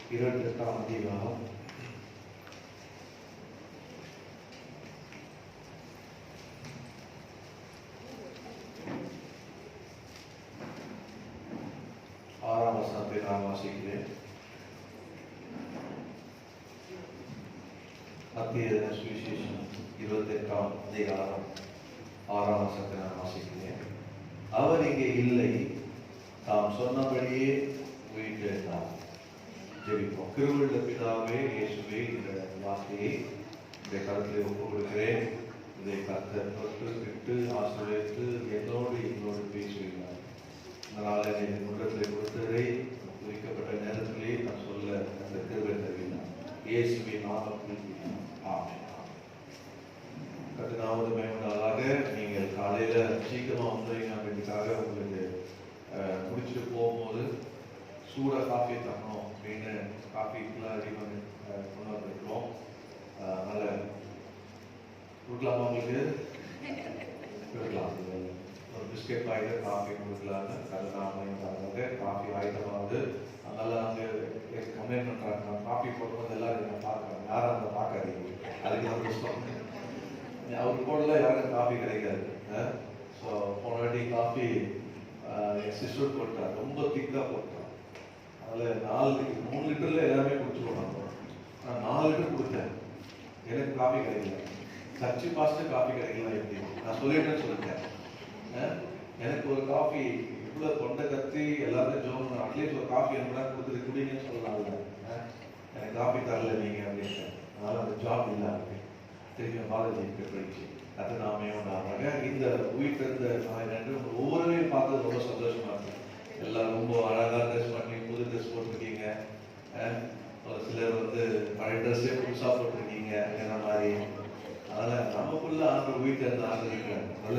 28ஆம் அதிகாரம் 6ஆம் வசனத்தை நான் வாசிக்கிறேன். மத்திய சுவிசேஷம் 28ஆம் அதிகாரம் 6ஆம் வசனத்தை நான் வாசிக்கிறேன். அவர் இங்கே இல்லை, தாம் சொன்னபடியே உயிர்த்தெழுந்தார். ஜெபிப்போம். கிருபையுள்ள பிதாவே, இயேசுவே, இந்த வார்த்தையை இந்த கருத்திலே ஒப்புக் கொடுக்கிறேன். இதை கர்த்தர் தொட்டு ஆசீர்வதித்து எங்களோடு பேசுகிறார். அதனால என் உள்ளத்தில் கொடுத்ததை குறிக்கப்பட்ட நேரத்திலே நான் சொல்ல அந்த கிருபை தருகிறார். இயேசுவின் நாமத்தில் ஆமென். கர்த்தர் மேம்படாதாக நீங்கள் காலையில சீக்கிரமா வந்தீங்க அப்படின்றதுக்காக உங்களுக்கு குடிச்சிட்டு போகும்போது சூட காஃபி தரணும் அப்படின்னு காஃபிக்குலாம் ரெடி பண்ணி கொண்டு வந்துருக்கிறோம். அதனால கொடுக்கலாமா உங்களுக்கு? கொடுக்கலாம். ஒரு பிஸ்கெட் பாக்கெட் காஃபி கொடுக்கலான்னு கருதாமையாக காஃபி ஆயிட்டமாவது. அதனால நாங்கள் கம்ப்ளைண்ட் பண்ணுறாங்க, காஃபி போடும்போது எல்லாரும் என்ன பார்க்குறாங்க, யாரும் அந்த பார்க்காதீங்க. அதுக்கு நம்ம புஸ்தகம் அவர் போடல, யாருக்கும் காஃபி கிடைக்காது. ஸோ போன வாட்டி காஃபி என் சிஸ்டர் போட்டார், ரொம்ப திக்காக போட்டார். அதில் 3 லிட்டரில் எல்லாமே குடிச்சுருவாங்க. நான் 4 லிட்டர் கொடுத்தேன், எனக்கு காஃபி கிடைக்கல. சர்ச்சு பாஸ்ட்டு காஃபி கிடைக்கல. எப்படி நான் சொல்லிட்டேன்னு சொல்லிட்டேன். எனக்கு ஒரு காஃபி இவ்வளோ தொண்டை கத்தி எல்லாரும் ஜோன் அட்லீஸ்ட் ஒரு காஃபி என்ன கொடுத்துட்டு குடிங்கன்னு சொல்லலாம்ல. எனக்கு காஃபி தரல நீங்கள் அப்படின்ட்டு. அதனால் அந்த ஜாப் இல்லை அப்படி திரும்பி பாலாஜி போயிடுச்சு. அது நாமே ஒன்றாங்க. இந்த உயிர்த்தெழுந்த நாய் நன்று ஒவ்வொருவரையும் பார்த்தது ரொம்ப சந்தோஷமா இருக்கு. எல்லாம் ரொம்ப அழகாக ட்ரெஸ் பண்ணி புது ட்ரெஸ் போட்டிருக்கீங்க. ஒரு சிலர் பழைய ட்ரெஸ்ஸே புதுசாக போட்டிருக்கீங்க என்ன மாதிரி. அதனால் நமக்குள்ள ஆண்டு உயிர்த்தெழுந்த ஆண்டு இருக்கிறேன். நல்ல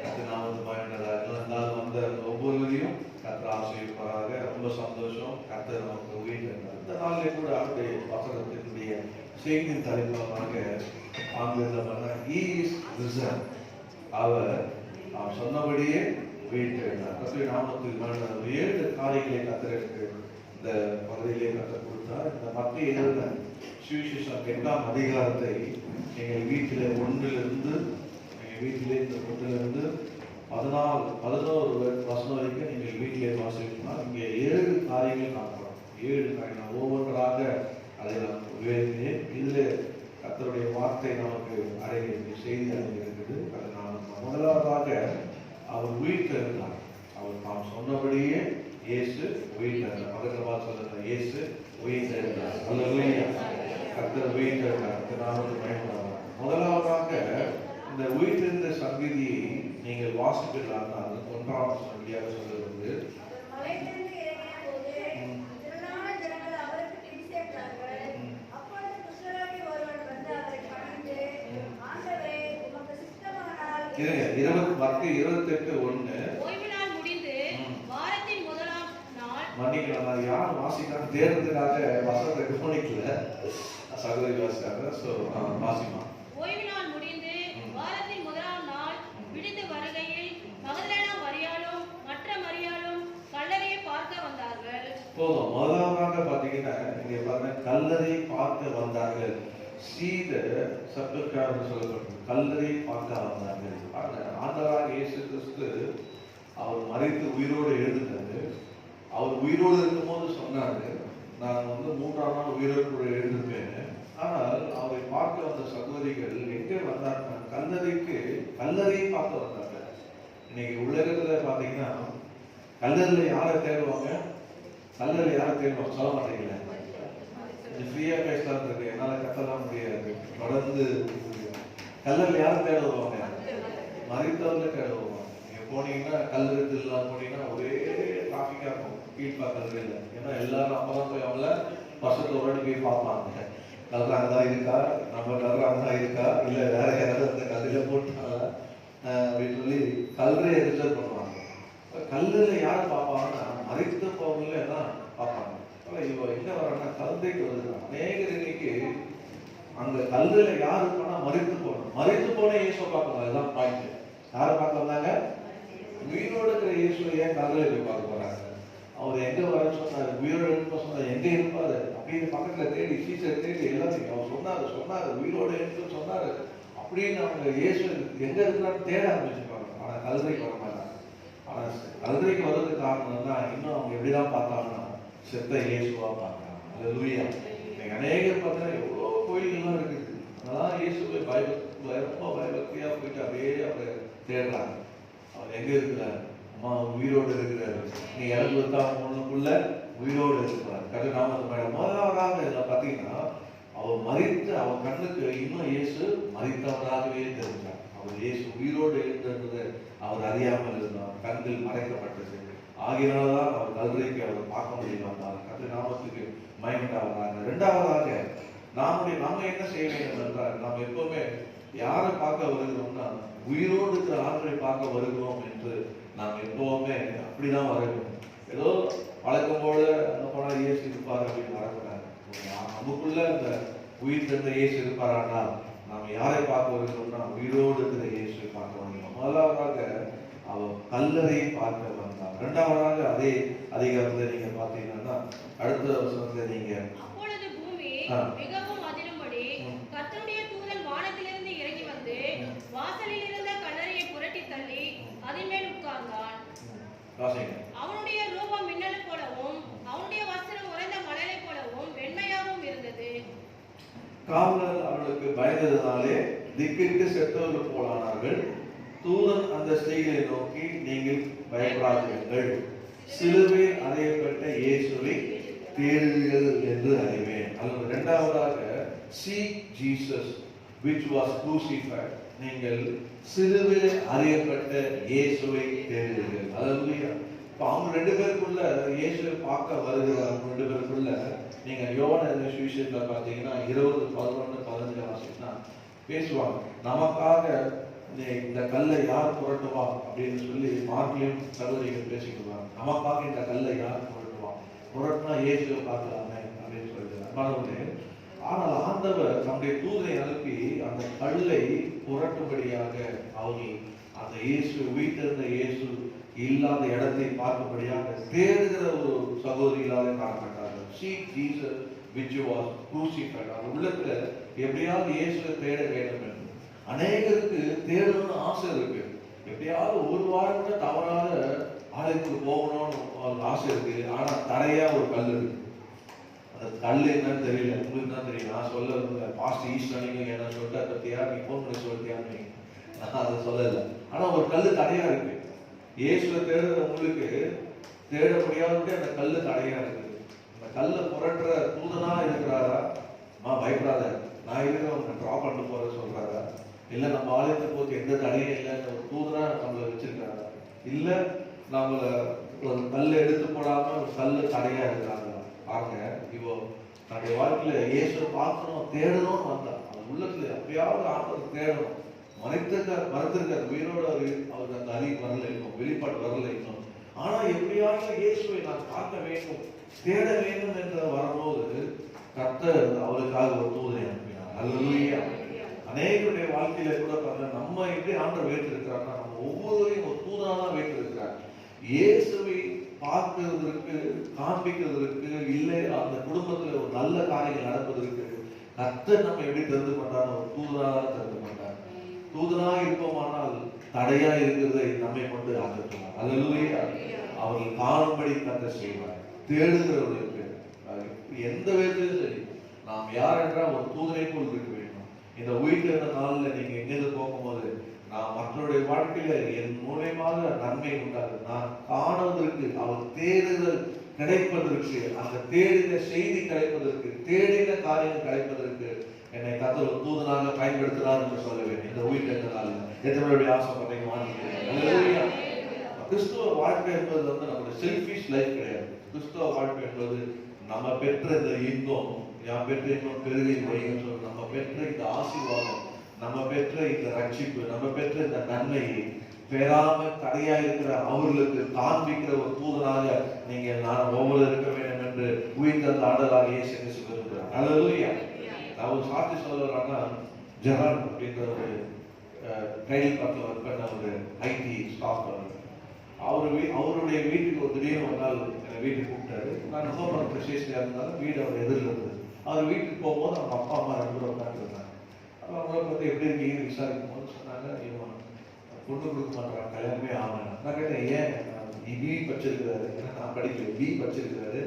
அது நான் பயனதாக இருந்தாலும் வந்த ஒவ்வொருவரையும் கர்த்தர் ஆசீர்வதிப்பாராக. ரொம்ப சந்தோஷம். கர்த்தர் நமக்கு உயிர்த்தெழுந்தார். இந்த நாளிலே கூட அவருடைய வசனத்தினுடைய செய்தியின் தலைப்பாக ஆங்கிலத்தில் பண்ண He is risen. அவர் நாம் சொன்னபடியே உயிர்த்தெழுந்தார். கர்த்தருடைய நாமத்துக்கு 7 காரியங்களை கர்த்தருக்கு இந்த பகுதியிலே கற்றுக் கொடுத்தார். இந்த மத்திய எழுதின சுவிசேஷம் 8ஆம் அதிகாரத்தை எங்கள் வீட்டில் 1லிருந்து எங்கள் வீட்டிலே இந்த 1லிருந்து 11 வசனம் வரைக்கும் நீங்கள் வீட்டிலே வாசிக்கணும். இங்கே 7 காரியங்கள் காணப்படும். 7 காரியங்கள் ஒவ்வொன்றாக அதை நான் விவேகினேன். இதில் கர்த்தருடைய வார்த்தை நமக்கு அடங்கிய செய்தி அடங்கியிருக்குது. அதை நான் முதலாவதாக அவர் உயிர்த்தெழுந்தார். அவர் நாம் சொன்னபடியே இயேசு உயிர்த்தெழுந்தார். பக்கத்தில் வாசல் இயேசு உயிர்த்தெழுந்தார். அல்லேலூயா. கர்த்தர் உயிர்த்தெழுந்தார். நாமத்துக்கு மகிமை. முதலாவதாக இந்த உயிர்த்தெழுந்த சங்கதியை நீங்கள் வாசிக்கலாம். 1ஆம் சங்கதியாக சொல்லுவது மத்திய 28:1 மன்னிக்கலாம். யார் வாசிக்கான்னு தேர்ந்ததுக்காக வசனத்தை கவனிக்கல. சகோதரி வாசிக்காங்க. ஸோ வாசிமா. ஓய்வு நாள் முடிந்து வாரத்தின் 1ஆம் நாள் விடிந்து வருகையில் மகதலேனா மரியாளும் மற்ற மரியாளும் கல்லறையை பார்க்க வந்தார்கள். போதும். முதலாவதாக பார்த்தீங்கன்னா இங்கே பாருங்க, கல்லறை பார்க்க வந்தார்கள். சீத சப்தக்காரர் சொல்லப்பட்டது. கல்லறை பார்க்க வந்தார்கள். ஆண்டவராக இயேசு கிறிஸ்து அவர் மரித்து உயிரோடு எழுதினாரு. அவர் உயிரோடு இருக்கும்போது சொன்னாரு, நான் 3ஆம் நாள் உயிரோடு கூட எழுந்திருப்பேன். ஆனால் அவரை பார்க்க வந்த சகோதரிகள் எங்கே வந்தாங்க? கல்லறையை பார்க்க வந்தாங்க. இன்னைக்கு உலகத்துல பாத்தீங்கன்னா கல்லறையில யாரை தேடுவாங்க? கல்லறையில யாரை தேடுவாங்க? சொல்ல மாட்டீங்களா? ஃப்ரீயா பேசலாம் இருக்கு, என்னால கத்தலாம் முடியாது. தொடர்ந்து கல்லறையில யாரை தேட வருவாங்க? மரித்தவர்களை தேட வருவாங்க. நீங்க போனீங்கன்னா கல்லறைலாம் போனீங்கன்னா ஒரே டிராபிக்கா இருக்கும். கீழ்பா கல்லறையில. ஏன்னா எல்லாரும் அப்பதான் போய் அவங்கள வருஷத்துல ஒரு வாட்டி போய் பார்ப்பாங்க. கல்லறை அங்கதான் இருக்கா, நம்ம கல்லறை அங்கதான் இருக்கா, இல்ல வேற யாராவது அந்த கல்லையில போட்டாங்க அப்படின்னு சொல்லி கல்லறையை ரிசர்வ் பண்ணுவாங்க. கல்லறையில யாரை பார்ப்பாங்கன்னா மரித்து போவங்களே தான் பார்ப்பாங்க. இவ என்ன வரான்னா கல்லைக்கு வருது. அநேகர் இன்னைக்கு அங்க கல்லுல யாரு இருப்பானா மரித்து போன இயேசுவை பார்க்கணும். அதுதான் பாயிண்ட். யாரை பார்க்க வந்தாங்க? உயிரோடு இருக்கிற இயேசுவை ஏன் கல்லுல போய் பார்க்க போறாங்க? அவர் எங்க வர சொன்னாரு, உயிரோடு எழுப்ப சொன்னாரு, எங்க இருப்பாரு அப்படின்னு பக்கத்துல தேடி சீசர் தேடி எல்லாத்தையும் அவர் சொன்னாரு உயிரோடு எழுப்பு சொன்னாரு அப்படின்னு அவங்க இயேசு எங்க இருக்கிறான்னு தேட ஆரம்பிச்சுப்பாங்க. ஆனா கல்லறைக்கு வர மாட்டாங்க. ஆனா கல்லறைக்கு வர்றதுக்கு காரணம் தான் இன்னும் அவங்க எப்படிதான் பார்த்தாங்கன்னா செத்த இயேசுவா பார்க்கறாங்க. அல்லேலூயா. அநேகர் பார்த்தீங்கன்னா எவ்வளோ கோயில்கள்லாம் இருக்குது. அதனால இயேசுவை ரொம்ப பயபக்தியா போயிட்டு அப்படியே அவரை தேடுறாங்க. அவர் எங்க இருக்கிறார்? அம்மா உயிரோடு இருக்கிறாரு. நீ இறந்து வந்தா உங்களுக்குள்ள உயிரோடு இருக்கிறார். கதை நாம முதலாவதாக இதில் பார்த்தீங்கன்னா அவர் மரித்து அவர் கண்ணுக்கு இன்னும் இயேசு மரித்தவராகவே தெரிஞ்சார். அவர் இயேசு உயிரோடு இருந்தது அவர் அறியாமல் இருந்தார். கண்கள் மறைக்கப்பட்டது. ஆகியனால்தான் அவர் கல்லறைக்கு அவர் பார்க்க முடியும் வந்தார். கதை நாமத்துக்கு மயங்கட்டாகிறாங்க. இரண்டாவதாக நாம என்ன செய்ய வேண்டும் என்றால், நாம் எப்பவுமே யாரை பார்க்க வருகிறோம்னா உயிரோடு இருக்கிற ஆற்றை பார்க்க வருகிறோம் என்று நாம் எப்பவுமே அப்படிதான் வரணும். ஏதோ வழக்கம் போல அந்த போனா இயேசு இருப்பார் அப்படின்னு வரக்கூடாது. நமக்குள்ள இந்த உயிர் தந்த இயேசு இருப்பாரானா நாம் யாரை பார்க்க வருகிறோம்னா உயிரோடு இருக்கிற இயேசு பார்க்க வருகிறோம். முதலாவதாக அவர் கல்லறையை பார்க்க வந்தார். இரண்டாவதாக அதே அதிகாரத்தில் நீங்க பார்த்தீங்கன்னா அடுத்த வருஷத்துல நீங்க அப்பொழுது பூமி மிகவும் அதிரும்படி கர்த்தருடைய தூதன் வானத்திலிருந்து இறங்கி வந்து வாசலில் இருந்த கல்லறையை புரட்டி தள்ளி அதன் மேல் உட்கார்ந்தான். அவனுடைய ரூபம் மின்னலை போலவும் அவனுடைய வஸ்திரம் உறைந்த மணலை போலவும் வெண்மையாகவும் இருந்தது. காவலர் அவர்களுக்கு பயந்ததினாலே திக்கிட்டு செத்தவர்கள் போலானார்கள். தூதன் அந்த ஸ்திரீகளை நோக்கி, நீங்கள் பயப்படாதீர்கள், சிலுவையில் அறையப்பட்ட இயேசுவை தேடுங்கள் என்று அறிவேன். அல்லது இரண்டாவதாக seek Jesus which was crucified. நீங்கள் சிலுவையில் அறையப்பட்ட இயேசுவை தேடுங்கள். அல்லேலூயா. இப்போ அவங்க ரெண்டு பேருக்குள்ள இயேசுவை பார்க்க வருகிற அவங்க ரெண்டு பேருக்குள்ள நீங்க யோவான் சுவிசேஷத்துல பார்த்தீங்கன்னா 20:11-15 வாசினா பேசுவாங்க. நமக்காக இந்த கல்லை யார் புரட்டுவா அப்படின்னு சொல்லி மார்க்லையும் சகோதரிகள் பேசிக்குவாங்க. நமக்காக இந்த கல்லை யார் புரட்டுவா, புரட்டினா இயேசுவை பார்க்கலாமே அப்படின்னு சொல்லிட்டு. ஆனால் ஆண்டவர் நம்முடைய தூதரை அனுப்பி அந்த கல்லை புரட்டும்படியாக அவர்கள் அந்த இயேசு உயிர்த்தெழுந்த இயேசு இல்லாத இடத்தை பார்க்கும்படியாக தேடுகிற ஒரு சகோதரிகளாக காணப்பட்டார்கள். Seek Jesus which was crucified. அந்த உள்ளத்துல எப்படியாவது இயேசுவை தேட வேண்டும் என்று அநேகருக்கு தேடணும்னு ஆசை இருக்கு. எப்படியாவது ஒரு வாரம் கூட தவறாத ஆலயத்துக்கு போகணும்னு ஆசை இருக்கு. ஆனா தடையா ஒரு கல் இருக்கு. அந்த கல் என்னன்னு தெரியல. உங்களுக்கு தான் தெரியும். நான் சொல்ல பாஸ்ட் ஈஸ்ட் அன்னைக்கு என்ன சொல்லிட்டா பத்தியா நீ போன் பண்ணி சொல்லிட்டியான்னு நான் அதை சொல்லல. ஆனா ஒரு கல்லு தடையா இருக்கு. இயேசுவை தேடுற உங்களுக்கு தேட முடியாத அந்த கல்லு தடையா இருக்கு. அந்த கல்லை புரட்டுற தூதனா இருக்கிறாரா? பயப்படாத, நான் இருக்கிற ட்ரா பண்ண போற சொல்றாரா? இல்ல நம்ம ஆலயத்துக்கு போக்கு எந்த தடையும் இல்லைன்னு ஒரு தூதனா நம்மளை வச்சிருக்காரா? இல்ல நம்மள ஒரு கல்லை எடுத்து போடாம ஒரு கல்லு தடையா இருக்கிறாங்க. பாருங்க, இப்போ நம்முடைய வாழ்க்கையில இயேசுவை பார்க்கணும் தேடணும்னு வந்தா அது உள்ளத்துல எப்பயாவது ஆண்டவர் தேடணும். மறைத்திருக்கார் உயிரோடு அவருக்கு அந்த அறிவு வரல, இன்னும் வெளிப்பாடு வரல இன்னும். ஆனா எப்படியாவது இயேசுவை நான் பார்க்க வேண்டும், தேட வேண்டும் என்று வரும்போது கர்த்தர் அவருக்காக ஒரு தூதரை அனுப்பினார். அல்லேலூயா. அநேகருடைய வாழ்க்கையில கூட பாருங்க, நம்ம எப்படி ஆண்டவர் வைத்திருக்கிறார்னா நம்ம ஒவ்வொருவரையும் ஒரு தூதனா தான் வைத்திருக்கிறார். இயேசுவை பார்க்கிறதற்கு, காண்பிக்கிறதற்கு, இல்லை அந்த குடும்பத்துல ஒரு நல்ல காரியங்கள் நடப்பதற்கு கர்த்தர் நம்ம எப்படி தெரிந்து கொண்டார்? ஒரு தூதனாக தெரிந்து கொண்டார். தூதனாக இருப்போமானால் தடையா இருக்கிறதை நம்மை கொண்டு அகற்றுவார். அல்லேலூயா. அவர்கள் காணும்படி கர்த்தர் செய்வார். தேடுகிறவர்களுக்கு எந்த விதத்திலும் சரி நாம் யார் என்றால் ஒரு தூதனை போல் இருக்க வேண்டும். இந்த உயிர்த்தெழுந்த நாள்ல நீங்க எங்கிருந்து போகும்போது நான் மற்றவருடைய வாழ்க்கையில என் மூலமாக நன்மை உண்டாது, நான் காணுவதற்கு அவர் தேடுதல் கிடைப்பதற்கு, அந்த தேடின செய்தி கிடைப்பதற்கு, தேடின காரியம் கிடைப்பதற்கு என்னை கர்த்தர் ஒரு தூதனாக பயன்படுத்தினார் என்று சொல்லுவேன். இந்த உயிர்த்தெழுந்த நாள்ல எத்தனை ஆசைப்படுறீங்க வாங்கிக்கிறேன். கிறிஸ்துவ வாழ்க்கை என்பது நம்மளுடைய செல்ஃபிஷ் லைஃப் கிடையாது. கிறிஸ்துவ வாழ்க்கை என்பது நம்ம பெற்ற இந்த இன்பம், யான் பெற்ற இன்பம் பெருகை வைன்னு சொல்லி நம்ம பெற்ற இந்த ஆசீர்வாதம், நம்ம பெற்ற இந்த ரட்சிப்பு, நம்ம பெற்ற இந்த நன்மையை பெறாம தடையா இருக்கிற அவர்களுக்கு காண்பிக்கிற ஒரு தூதனாக நீங்க நான் ஒவ்வொரு இருக்க வேண்டும் என்று உயிர் தந்த ஆண்டவராக இயேசு கிறிஸ்து விரும்புகிறார். அல்லேலூயா. நான் ஒரு சாட்சி சொல்லுறாங்கன்னா, ஜெரான் அப்படின்ற ஒரு கைல் பக்கத்தில் ஒர்க் பண்ண ஒரு ஐடி ஸ்டாஃப் அவருடைய வீட்டுக்கு ஒரு திடீர்னு ஒரு நாள் என்னை வீட்டுக்கு கூப்பிட்டாரு. நான் நுகர்வோர் பிரசேஷனில் இருந்தாலும் வீடு அவர் எதிரில் இருந்தது. அவர் வீட்டுக்கு போகும்போது அவங்க அப்பா அம்மா 2 பேரும் உட்காந்துருந்தாங்க. அப்போ அவங்கள பற்றி எப்படி இருக்கீங்கன்னு விசாரிக்கும் போது சொன்னாங்க, இவன் பொண்ணு கொடுக்க மாட்டான், கல்யாணமே ஆகணும். நான் கேட்டேன், ஏன்? பிஇ படிச்சிருக்கிறாரு. ஏன்னா நான் படிக்கல, பிஇ படிச்சிருக்கிறாரு,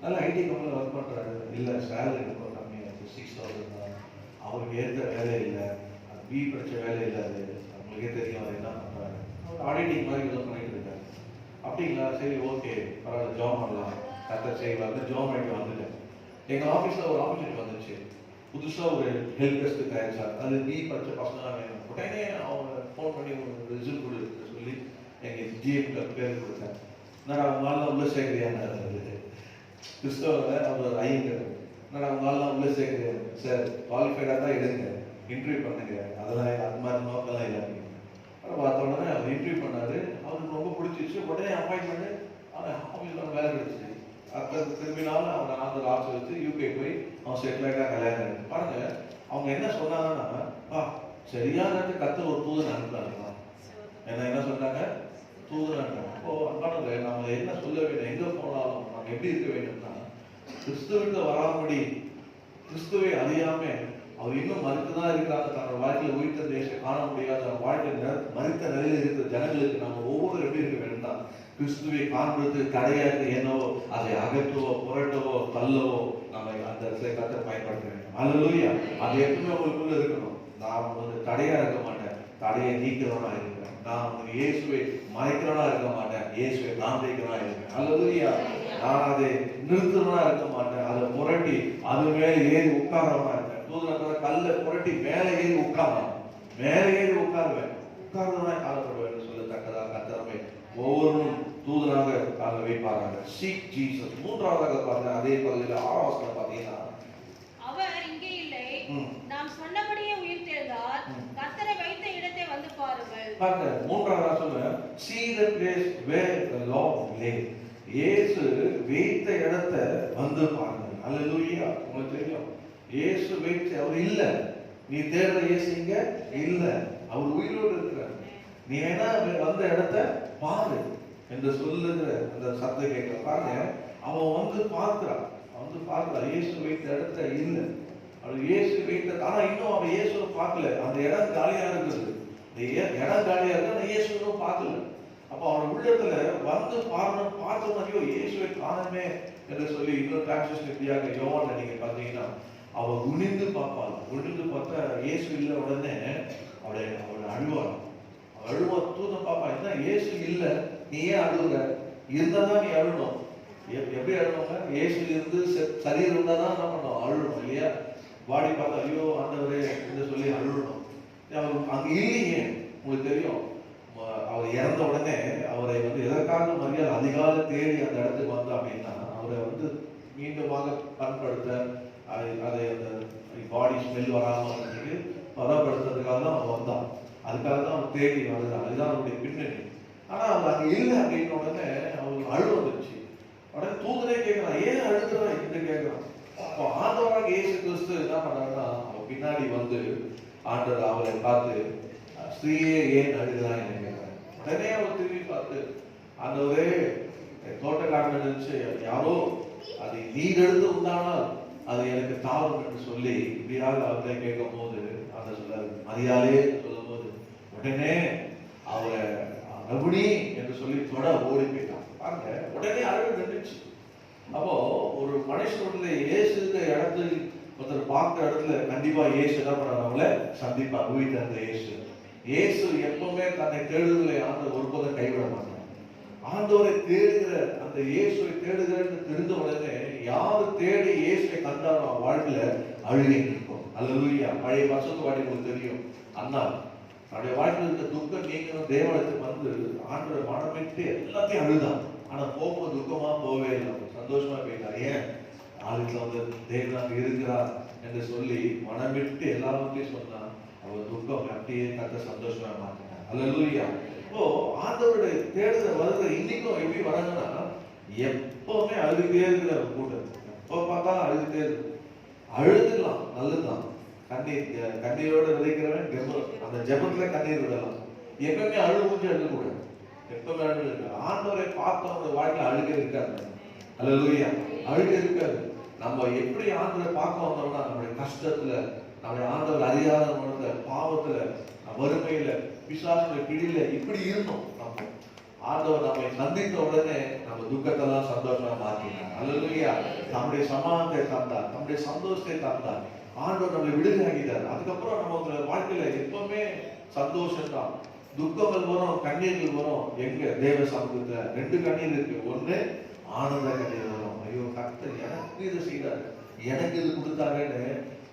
நல்லா ஐடி கம்பெனியில் ஒர்க் பண்ணுறாரு. இல்லை, சேலரி ரொம்ப கம்மியாக 6,000 தான், அவருக்கு ஏற்ற வேலை இல்லை, பிஇ படித்த வேலை இல்லை, அது அவங்களுக்கே தெரியும் அவர் என்ன பண்ணுறாரு, அவர் ஆடிட்டிங் மாதிரி எல்லாம் பண்ணிட்டு இருக்காரு. அப்படிங்களா, சரி ஓகே பரவாயில்ல, ஜாப் பண்ணலாம், கரெக்டாக செய்யலாம். ஜாப் பண்ணிட்டு வந்துட்டேன். எங்கள் ஆஃபீஸில் ஒரு ஆப்பர்ச்சுனிட்டி வந்துச்சு, புதுசாக ஒரு ஹெல்ப் டெஸ்க்கு தயாரிச்சார். அது பிஇ படித்த பசங்களாக வேணும். உடனே அவங்க ஃபோன் பண்ணி ஒரு ரிசல்ட் கொடுத்து சொல்லி எங்கள் ஜிஎம்ல பேர் கொடுத்தேன். நான் அவங்களால உள்ள சேர்க்குறியான்னு கிறிஸ்தவத்தில் அவர் ஐயங்கிறது. நான் அவங்களால உள்ள சேர்க்குறேன் சார், குவாலிஃபைடாக தான் எடுங்க, இன்டர்வியூ பண்ணுங்க, அதெல்லாம் அது மாதிரி நோக்கெல்லாம் இல்லை அப்படின்னு. பார்த்த உடனே அவர் இன்டர்வியூ பண்ணாரு, அவருக்கு ரொம்ப பிடிச்சிச்சு. உடனே அப்பாயின்மெண்ட் ஆஃபீஸில் வேலை கிடைச்சிச்சு. அடுத்த திரும்பினாலும் அவனை ஆந்திர ஆட்சி வச்சு யூகே போய் அவன் செட்டிலாக கல்யாணம் ஆகிடுச்சு. பாருங்க, அவங்க என்ன சொன்னாங்கன்னா, சரியான கத்து ஒரு தூதன் அனுப்புறாங்க. என்ன சொன்னாங்க? தூதன். அப்போ அன்பானவர்களே, நம்ம என்ன சொல்ல வேண்டும், எங்க போனாலும் நம்ம எப்படி இருக்க வேண்டும்னா, கிறிஸ்துவுக்கு வராமடி, கிறிஸ்துவை அறியாம அவர் இன்னும் மறுத்துதான் இருக்கிறாங்க. தன்னோட வாழ்க்கையில உயிர்த்த தேசம் காண முடியாத வாழ்க்கை மறுத்த நிலையில இருக்கிற ஜனங்களுக்கு நம்ம ஒவ்வொரு எப்படி இருக்க வேண்டும்னா, கிறிஸ்துவை காண்பதற்கு தடையாக என்னவோ அதை அகற்றவோ புரட்டவோ தள்ளவோ நம்ம அந்த கத்தை பயன்படுத்த வேண்டும். அல்லேலூயா. அது எப்பவுமே உங்களுக்குள்ள இருக்கணும். நான் தடையா இருக்க மாட்டேன், தடையை நீக்கிறவனா இருக்கிறேன். நான் இயேசுவை மறைக்கிறவனா இருக்க மாட்டேன், இயேசுவை காண்பிக்கிறவனா இருக்கேன். அல்லேலூயா. நான் அதை நிறுத்துறவனா இருக்க மாட்டேன், அதை புரட்டி அது மேல ஏறி உட்கார்றவனா இருக்கேன். தூதன கல்ல புரட்டி மேல ஏறி உட்கார்றேன், மேல ஏறி உட்காருவேன், உட்கார்றவனா காலப்படுவேன் சொல்லத்தக்கதா கத்தரமை ஒவ்வொருவரும் தூதனாக கால வைப்பார்கள். Seek Jesus. மூன்றாவதாக பாருங்க, அதே பகுதியில் 6ஆம் வசனம் பார்த்தீங்கன்னா, அவர் இங்கே இல்லை, நாம் சொன்னபடியே உயிர்த்தெழுந்தார், கர்த்தரை வைத்த இடத்தை வந்து பாருங்கள். பாருங்க, மூன்றாவதாக சொல்றேன், see the place where the Lord lay. இயேசு வைத்த இடத்தை வந்து பாருங்கள். அல்லேலூயா. உங்களுக்கு தெரியும், இயேசு வைத்த அவர் இல்ல, நீ தேடுற இயேசு இங்க இல்ல, அவர் உயிரோடு இருக்கிறார். நீ வேணா வந்த இடத்தை பாரு என்று சொல்லுகிற அந்த சத்தம் கேட்க பாருங்க. அவன் வந்து பார்க்கிறான், இயேசு வைத்த இடத்த இல்லை, அவர் இயேசு வைத்த, ஆனா இன்னும் அவன் இயேசுவை பார்க்கல. அந்த இடம் காலியா இருக்குது, இடம் காலியா இருக்கு, இயேசுவும் பார்க்கல. அப்ப அவன் உள்ளத்துல வந்து பாருன்னு பார்த்தோம்னா, இயேசுவை காணமே என்று சொல்லி இன்னொரு டிரான்ஸ்லேஷன் இப்படியாக யோவான்ல நீங்க பார்த்தீங்கன்னா, அவ குனிந்து பார்ப்பாள். குனிந்து பார்த்தா இயேசு இல்லை. உடனே அவளை அழுவாள். அழுவா, தூதன் பாப்பா, என்ன இயேசு இல்ல, நீ ஏன் அழுகுற? இருந்தாதான் நீ அழுணும். எப்படி அழுவாங்க? இயேசு இருந்து சரீரம் இருந்தாதான் என்ன பண்ணணும்? அழுணும் இல்லையா? பாடி பார்த்தா ஐயோ ஆண்டவரே என்று சொல்லி அழுணும். அவர் அங்க இல்லையே. உங்களுக்கு தெரியும், அவர் இறந்த உடனே அவரை வந்து எதற்காக மரியாதை அதிகாலை தேடி அந்த இடத்துக்கு வந்தா அப்படின்னா, அவரை வந்து மீண்டுமாக பண்படுத்த, அதை அந்த பாடி ஸ்மெல் வராமல் பதப்படுத்துறதுக்காக தான் அவன் வந்தான். அதுக்காக தான் அவன் தேடி வருகிறான். அதுதான் அவருடைய பின்னணி. ஆனா அவர் அங்க இல்லை அப்படின்ன உடனே அவருக்கு அழு வந்துச்சு. உடனே தூதனே கேட்கிறான், ஏன் அழுகுறான் என்று கேட்கிறான். அப்போ ஆண்டவராக இயேசு கிறிஸ்து என்ன பண்ணாருன்னா, அவன் பின்னாடி வந்து ஆண்டவர் அவரை பார்த்து, ஸ்திரீயே ஏன் அழுகிறான் என்று கேட்கிறான். உடனே அவர் திரும்பி பார்த்து, ஆண்டவரே தோட்டக்காரன் இருந்துச்சு, யாரோ அதை நீர் எடுத்து உண்டானால் அது எனக்கு தாவும் என்று சொல்லி இப்படியாக அவரை கேட்கும் போது அந்த சொல்றாரு, மரியாதையே சொல்லும் போது உடனே அவரை ரகுணி என்று சொல்லி தொட ஓடி போயிட்டான். பாருங்க, உடனே அழுகு நின்றுச்சு. அப்போ ஒரு மனுஷனுடைய இயேசுக்கு இடத்துல ஒருத்தர் பார்க்கிற இடத்துல கண்டிப்பா இயேசு என்ன பண்ணவங்கள சந்திப்பார். உயிர் அந்த இயேசு எப்பவுமே தன்னை தேடுதலை ஆண்டவர் ஒருபோதும் கைவிட மாட்டார். ஆண்டவரை தேடுகிற அந்த இயேசுவை தேடுகிறன்னு தெரிந்த உடனே யாரு தேடி இயேசுவை கண்டாரோ வாழ்க்கையில அழுகை இருக்கும். அல்லேலூயா. பழைய வருஷத்து வாடி உங்களுக்கு தெரியும், அண்ணா அவருடைய வாழ்க்கையில் இருக்க துக்கம் நீங்களும் தேவாலயத்துக்கு வந்து ஆண்டவர் மனமிட்டு எல்லாத்தையும் அழுதான். ஆனா போகும்போது துக்கமா போவே இல்லை, சந்தோஷமா போயிட்டார். ஏன்? நாளைக்கு வந்து தேவனாக இருக்கிறார் என்று சொல்லி மனமிட்டு எல்லாத்தையும் சொன்னா அவர் துக்கம் அப்படியே கத்த சந்தோஷமா மாற்றினார். அல்லேலூயா. இப்போ ஆண்டவருடைய தேடுதல் வருகிற இன்னைக்கும் எப்படி வராங்கன்னா, எப்பவுமே அழுதுகிட்டே இருக்கிற கூட்டம், எப்போ பார்த்தாலும் அழுதுகிட்டே இருக்கு. அழுதுக்கலாம், நல்லதுதான். கண்ணீரோட விதைக்கிறவன் அந்த ஜெபத்துல கண்ணீர் விடலாம். எப்பவுமே அழுது மூஞ்சி அழுகக்கூடாது. எப்பவுமே அழுகை இருக்கு. ஆண்டவரை பார்த்தவங்க வாழ்க்கையில அழுகை இருக்காது. அல்லேலூயா. அழுகை இருக்காது. நம்ம எப்படி ஆண்டவரை பார்க்க வந்தோம்னா நம்முடைய கஷ்டத்துல, நம்முடைய ஆண்டவர் அறியாத மனத்துல, பாவத்துல, வறுமையில, பிசாசுடைய பிடியில இப்படி இருந்தோம். நம்ம ஆண்டவர் நம்மை சந்தித்த உடனே நம்ம துக்கத்தெல்லாம் சந்தோஷமா மாற்றினார். அல்லேலூயா. நம்முடைய சமாதானத்தை தந்தார், நம்முடைய சந்தோஷத்தை தந்தார். ஆண்டவர் நம்மளை விடுதலை ஆகிட்டார். அதுக்கப்புறம் நம்ம வாழ்க்கையில எப்பவுமே சந்தோஷம் தான். துக்கங்கள் வரும், கண்ணீர்கள் வரும். எங்க தேவ சமூகத்துல 2 கண்ணீர் இருக்கு. ஒண்ணு ஆனந்த கண்ணீர் வரும். ஐயோ கர்த்தர் எனக்கு இது செய்தாரு, எனக்கு இது கொடுத்தாருன்னு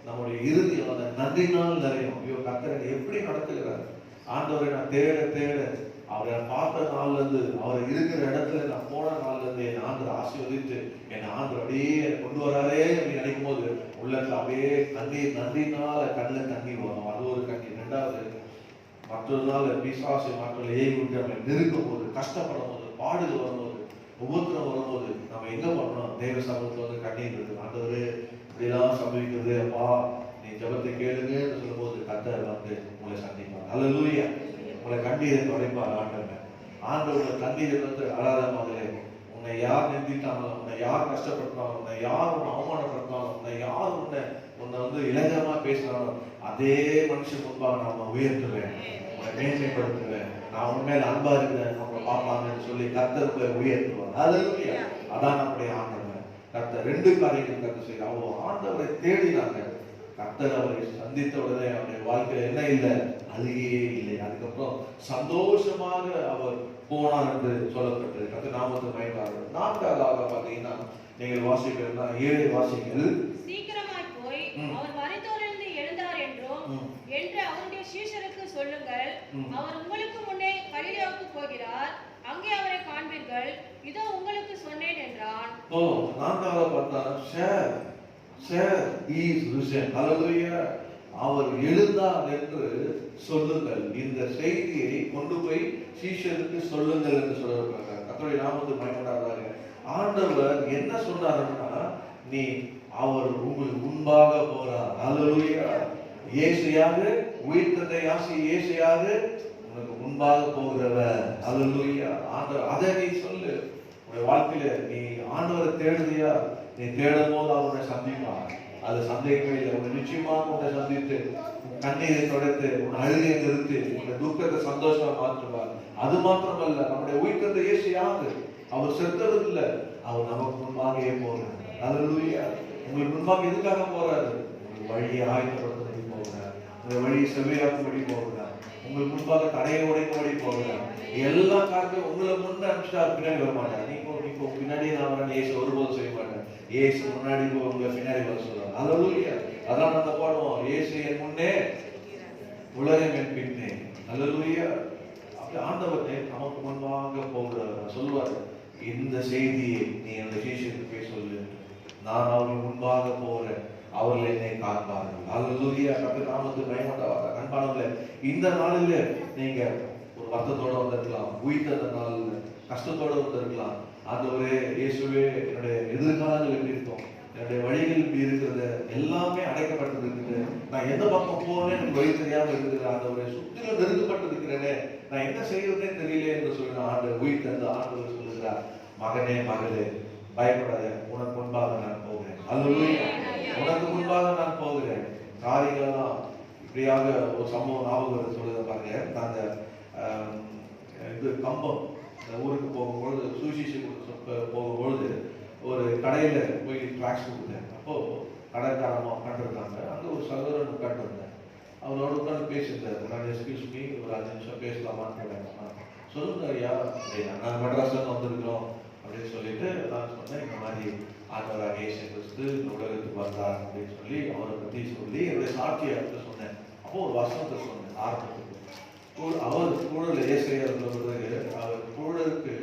நம்முடைய இறுதியில் அந்த நன்றினால் நிறையும். ஐயோ கர்த்தர் எப்படி நடத்துகிறார், ஆண்டவரை நான் தேட தேட அவரை பார்த்த நாள்ல இருந்து, அவர் இருக்கிற இடத்துல நான் போன நாள்ல இருந்து என் ஆண்டவர் ஆசீர்வதித்து என் ஆண்டவர் அப்படியே கொண்டு வராரே அப்படின்னு நினைக்கும் போது உள்ளத்துல அப்படியே கண்ணீர், நன்றினால கண்ணில் தண்ணீர் வரும். அது ஒரு கண்ணீர். 2வது மற்றொரு நாள் பிசாசு மற்றொரு ஏவி விட்டு நம்மை நெருக்கும் போது, கஷ்டப்படும் போது, பாடுகள் வரும்போது, உபத்திரம் வரும்போது நம்ம எங்க பண்ணணும்? தேவ சமூகத்துல வந்து கண்ணீர் இருக்கு. ஆண்டவரே இப்படிலாம் சம்பவிக்கிறது, அப்பா நீ ஜெபத்தை கேளுங்கன்னு சொல்லும் போது கர்த்தர் வந்து உங்களை சந்திப்பார். அல்லேலூயா. உங்களை கண்ணீரை துடைப்பார் ஆண்டவர். ஆண்டவருடைய கண்ணீரை வந்து அழாத மகளே, உன்னை யார் நிந்தித்தாலும், உன்னை யார் கஷ்டப்படுத்தாலும், உன்னை யார் உன்னை அவமானப்படுத்தாலும், உன்னை யார் உன்னை வந்து இலகமா பேசினாலும் அதே மனுஷன் முன்பாக நான் உயர்த்துவேன், உன்னை மேன்மைப்படுத்துவேன், நான் உன் மேல அன்பா இருக்கிறேன், நம்மளை பார்ப்பாங்கன்னு சொல்லி கர்த்தருக்குள்ள உயர்த்துவார். அல்லேலூயா. அதான் நம்முடைய ஆண்டவர். கர்த்தர் 2 காரியங்கள் கர்த்தர் செய்ய அவங்க ஆண்டவரை தேடினாங்க. கர்த்தர் அவரை சந்தித்த உடனே அவருடைய வாழ்க்கையில என்ன இல்லை? அழுகையே இல்லை. அதுக்கப்புறம் சந்தோஷமாக அவர் போனார் என்று சொல்லப்பட்டது. கர்த்தர் நாமத்தை மகிமையாக. 4வது பாத்தீங்கன்னா நீங்கள் வாசிக்கிறதுனா 7 வாசிங்கள். சீக்கிரமாய் போய் அவர் மரித்தோரிலிருந்து எழுந்தார் என்று அவருடைய சீஷருக்கு சொல்லுங்கள். அவர் உங்களுக்கு முன்னே கலிலேயாவுக்கு போகிறார், அங்கே அவரை காண்பீர்கள், இதோ உங்களுக்கு சொன்னேன் என்றான். 4வது பார்த்தா share is risen. Hallelujah. அவர் எழுந்தார் என்று சொல்லுங்கள். இந்த செய்தியை கொண்டு போய் சீஷருக்கு சொல்லுங்கள் என்று சொல்றாங்க. கர்த்தருடைய நாமத்துக்கு மகிமையாக. ஆண்டவர் என்ன சொன்னாருன்னா, நீ அவர் உங்களுக்கு முன்பாக போறார். ஹalleluya. இயேசுயாக உயிர்த்தெழுந்த இயேசுயாக உனக்கு முன்பாக போகிறவர். ஹalleluya. ஆண்டவர் அதை நீ சொல்லு. உன் வாழ்க்கையில நீ ஆண்டவரை தேடுறியா? நீ தேடும் போது அவருடைய சந்திப்பார். அது சந்தேகமே இல்லை. உன்னை நிச்சயமாக உன்னை சந்தித்து கண்ணீரை தொடர்த்து உன் அழுகையை நிறுத்தி உன்னை துக்கத்தை சந்தோஷமா மாற்றுவார். அது மாத்திரமல்ல, நம்முடைய உயிர்த்தெழுந்த இயேசு யாரு? அவர் செத்தது இல்லை, அவர் நமக்கு முன்பாகவே போகிறார். ஹalleluya. உங்களுக்கு முன்பாக எதுக்காக போறாரு? உங்கள் வழியை ஆயத்தப்படுத்தி போகிறார், உங்கள் வழியை செவ்வையாக்கும்படி போகிறார், உங்களுக்கு முன்பாக தடையை உடைக்கும்படி போகிறார். எல்லா காரணத்தையும் உங்களை முன்னே அனுப்பிச்சிட்டார், பின்னாடி வர மாட்டார். நீங்க பின்னாடி நான் வரேன் இயேசு ஒருபோதும் செய்ய மாட்டேன். இயேசு முன்னாடி உங்களை பின்னாடி வர சொல்றார். ஹalleluya. அதான் நம்ம பாடுவோம், இயேசு என் முன்னே உலகம் என் பின்னே. ஹalleluya. அப்படி ஆண்டவரே நமக்கு முன்பாக போகிறார். சொல்லுவார், இந்த செய்தியை நீ அந்த சீஷருக்கு போய் சொல்லு, நான் அவர்கள் முன்பாக போறேன், அவர்கள் என்னை காண்பார்கள். ஹalleluya. கர்த்தர் நாமத்துக்கு மகிமையாக. அன்பானவர்களே, இந்த நாளில் நீங்க ஒரு வருத்தத்தோட வந்திருக்கலாம், உயிர்த்த நாளில் கஷ்டத்தோட வந்திருக்கலாம். ஆண்டவரே இயேசுவே, என்னுடைய எதிர்காலங்கள் எப்படி இருக்கும், என்னுடைய வழிகள் இப்படி இருக்கிறது, எல்லாமே அடைக்கப்பட்டு இருக்குது, நான் எந்த பக்கம் போறேன்னு எனக்கு வழி தெரியாம இருக்குது. ஆண்டவரே சுற்றிலும் நெருக்கப்பட்டு இருக்கிறேனே, நான் என்ன செய்யறதுனே தெரியல என்று சொல்லி ஆண்டவர் உயிர்த்த ஆண்டவர் சொல்லுகிறார், மகனே மகளே பயப்படாத, உனக்கு முன்பாக நான் போகிறேன். ஹalleluya. உனக்கு முன்பாக நான் போகிறேன். காரியங்களெல்லாம் இப்படியாக ஒரு சம்பவம் ஞாபகம் சொல்லுத பாருங்க. நாங்க இது கம்பம் ஊருக்கு போகும்பொழுது, சுவிசேஷ போகும்பொழுது ஒரு கடையில போய் டிராக்ஸ் கொடுத்தேன். அப்போ கடைக்காரமா உட்காந்துருந்தாங்க. அங்கே ஒரு சகோதரன் உட்காந்துருந்தேன். அவரோட உட்காந்து பேசியிருந்தாரு. நான் எக்ஸ்கியூஸ் மீ, ஒரு 5 நிமிஷம் பேசலாமான்னு கேட்டேன். சொல்லுங்க ஐயா, நாங்கள் மெட்ராஸ்ல வந்திருக்கிறோம் அப்படின்னு சொல்லிட்டு நான் சொன்னேன், இந்த மாதிரி ஆண்டவராக இயேசு கிறிஸ்து இந்த உலகத்துக்கு வந்தார் அப்படின்னு சொல்லி அவரை பற்றி சொல்லி என்னுடைய சாட்சியை சொன்னேன். அப்போ ஒரு வசனத்தை சொன்னேன் ஆரம்பத்துக்கு. அவர் சூழல் ஏசையார் சொல்றது, அவர் சூழலுக்கு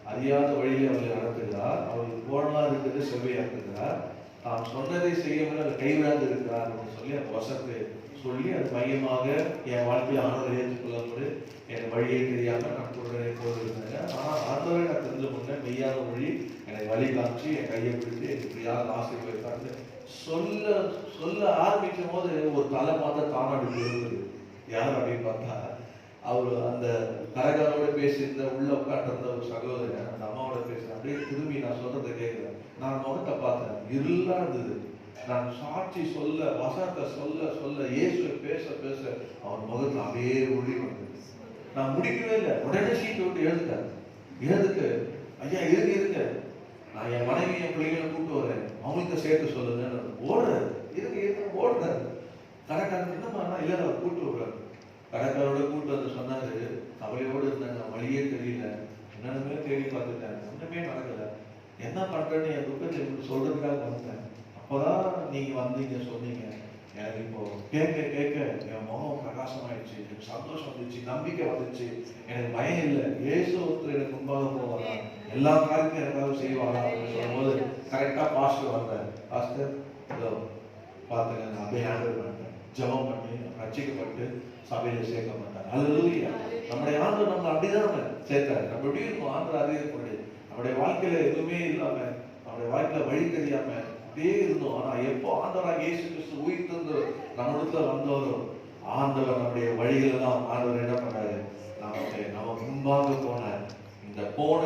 அறியாத வழியிலே அவர்களை நடத்துகிறார், அவர்கள் கோணலா இருக்கிறது செவ்வையாக்குகிறார், தாம் சொன்னதை செய்யாமல் அவர் கைவிடாது இருக்கிறார் அப்படின்னு சொல்லி அந்த வசனத்தை சொல்லி அது மையமாக என் வாழ்க்கையில் ஆண்டவரை ஏற்றுக்கொள்ளப்படு என் வழியை தெரியாம நான் சொல்றதை போயிருந்தேன். ஆனால் ஆண்டவரை நான் தெரிஞ்ச முன்னே மெய்யான வழி என்னை வழி காமிச்சு என் கையை பிடித்து இப்படியாக ஆசீர்வதித்தாரு சொல்ல சொல்ல ஆரம்பிக்கும் போது ஒரு தலை பார்த்தா தானாடி இருந்தது. யார் அப்படின்னு பார்த்தா அவரு அந்த கரகாரோட பேசியிருந்த உள்ள உட்காந்துருந்த ஒரு சகோதரன் அந்த அம்மாவோட பேசுறேன். அப்படியே திரும்பி நான் சொல்றதை கேட்கிறேன். நான் முகத்தை பார்த்தேன், இருளா இருந்தது. நான் சாட்சி சொல்ல, வசனத்தை சொல்ல சொல்ல, இயேசுவை பேச பேச அவன் முகத்துல அப்படியே ஒளி வந்தது. நான் முடிக்கவே இல்லை, உடனே சீட்டு விட்டு எழுதுக்கு ஐயா இருங்க, நான் என் மனைவி என் பிள்ளைகளை கூப்பிட்டு வரேன், அவங்களுக்கு சேர்த்து சொல்லுங்க. ஓடுறாரு, இருங்க ஓடுறாரு. கடைக்காரன் என்னமா இல்லை, அவர் கூப்பிட்டு விடுறாரு. கடைக்காரோட கூப்பிட்டு வந்து சொன்னாரு, கவலையோடு இருந்தாங்க, வழியே தெரியல, என்னென்னமே தேடி பார்த்துட்டேன், ஒன்றுமே நடக்கல, என்ன பண்றேன்னு என் துக்கத்தை சொல்றதுக்காக வந்தேன். அப்போதான் நீங்க வந்தீங்க சொன்னீங்க. எனக்கு இப்போ கேட்க கேட்க என் முகம் பிரகாசமாயிடுச்சு, எனக்கு சந்தோஷம் வந்துச்சு, நம்பிக்கை வந்துச்சு, எனக்கு பயம் இல்லை. இயேசு ஒருத்தர் எனக்கு முன்பாக போவாரா, எல்லா காரியத்தையும் எனக்காக செய்வாரா அப்படின்னு சொல்லும்போது கரெக்டா பாஸ்டர் வந்தேன். பாஸ்டர் இதோ பார்த்துங்க, நான் அப்படியே ஹேண்டில் பண்ணிட்டேன், ஜெபம் பண்ணி ரட்சிக்கப்பட்டு சபையில சேர்க்க மாட்டார். அல்லேலூயா. நம்முடைய ஆண்டவர் நம்ம அப்படிதான் சேர்த்தாரு. நம்ம எப்படி இருக்கும், ஆண்டவர் அதே இருக்கக்கூடிய நம்முடைய வாழ்க்கையில எதுவுமே இல்லாம, நம்முடைய வாழ்க்கையில வழி தெரியாம அப்படியே இருந்தோம். ஆனா எப்போ ஆண்டவராக இயேசு கிறிஸ்து உயிர் தந்து நம்மிடத்துல வந்தவரும், ஆண்டவர் நம்முடைய வழிகளை தான் ஆண்டவர் என்ன பண்ணாரு, நம்ம முன்பாக போன இந்த போன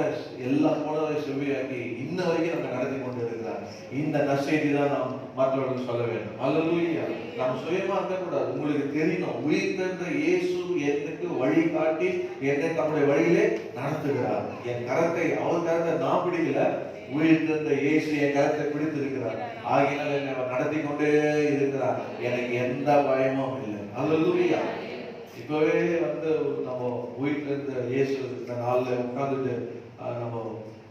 எல்லா போனதை செவ்வியாக்கி இன்ன வரைக்கும் நம்ம நடத்தி கொண்டு இருக்கிறார். இந்த நற்செய்தி தான் நாம் மற்றவர்களுக்கு சொல்ல வேண்டும். அல்லேலூயா. நம்ம சுயமா இருக்கக்கூடாது. உங்களுக்கு தெரியணும், உயிர் தந்த இயேசு எனக்கு வழி காட்டி என்னை நம்முடைய வழியிலே நடத்துகிறார். என் கரத்தை, அவர் கரத்தை நான் பிடிக்கல, உயிர் தந்த இயேசு என் கரத்தை பிடித்திருக்கிறார். ஆகினால் என்னை நடத்தி கொண்டே இருக்கிறார். எனக்கு எந்த பயமும் இல்லை. அல்லேலூயா. இப்பவே வந்து நம்ம வீட்டுல இருந்து இயேசு இந்த நாள்ல உட்கார்ந்துட்டு நம்ம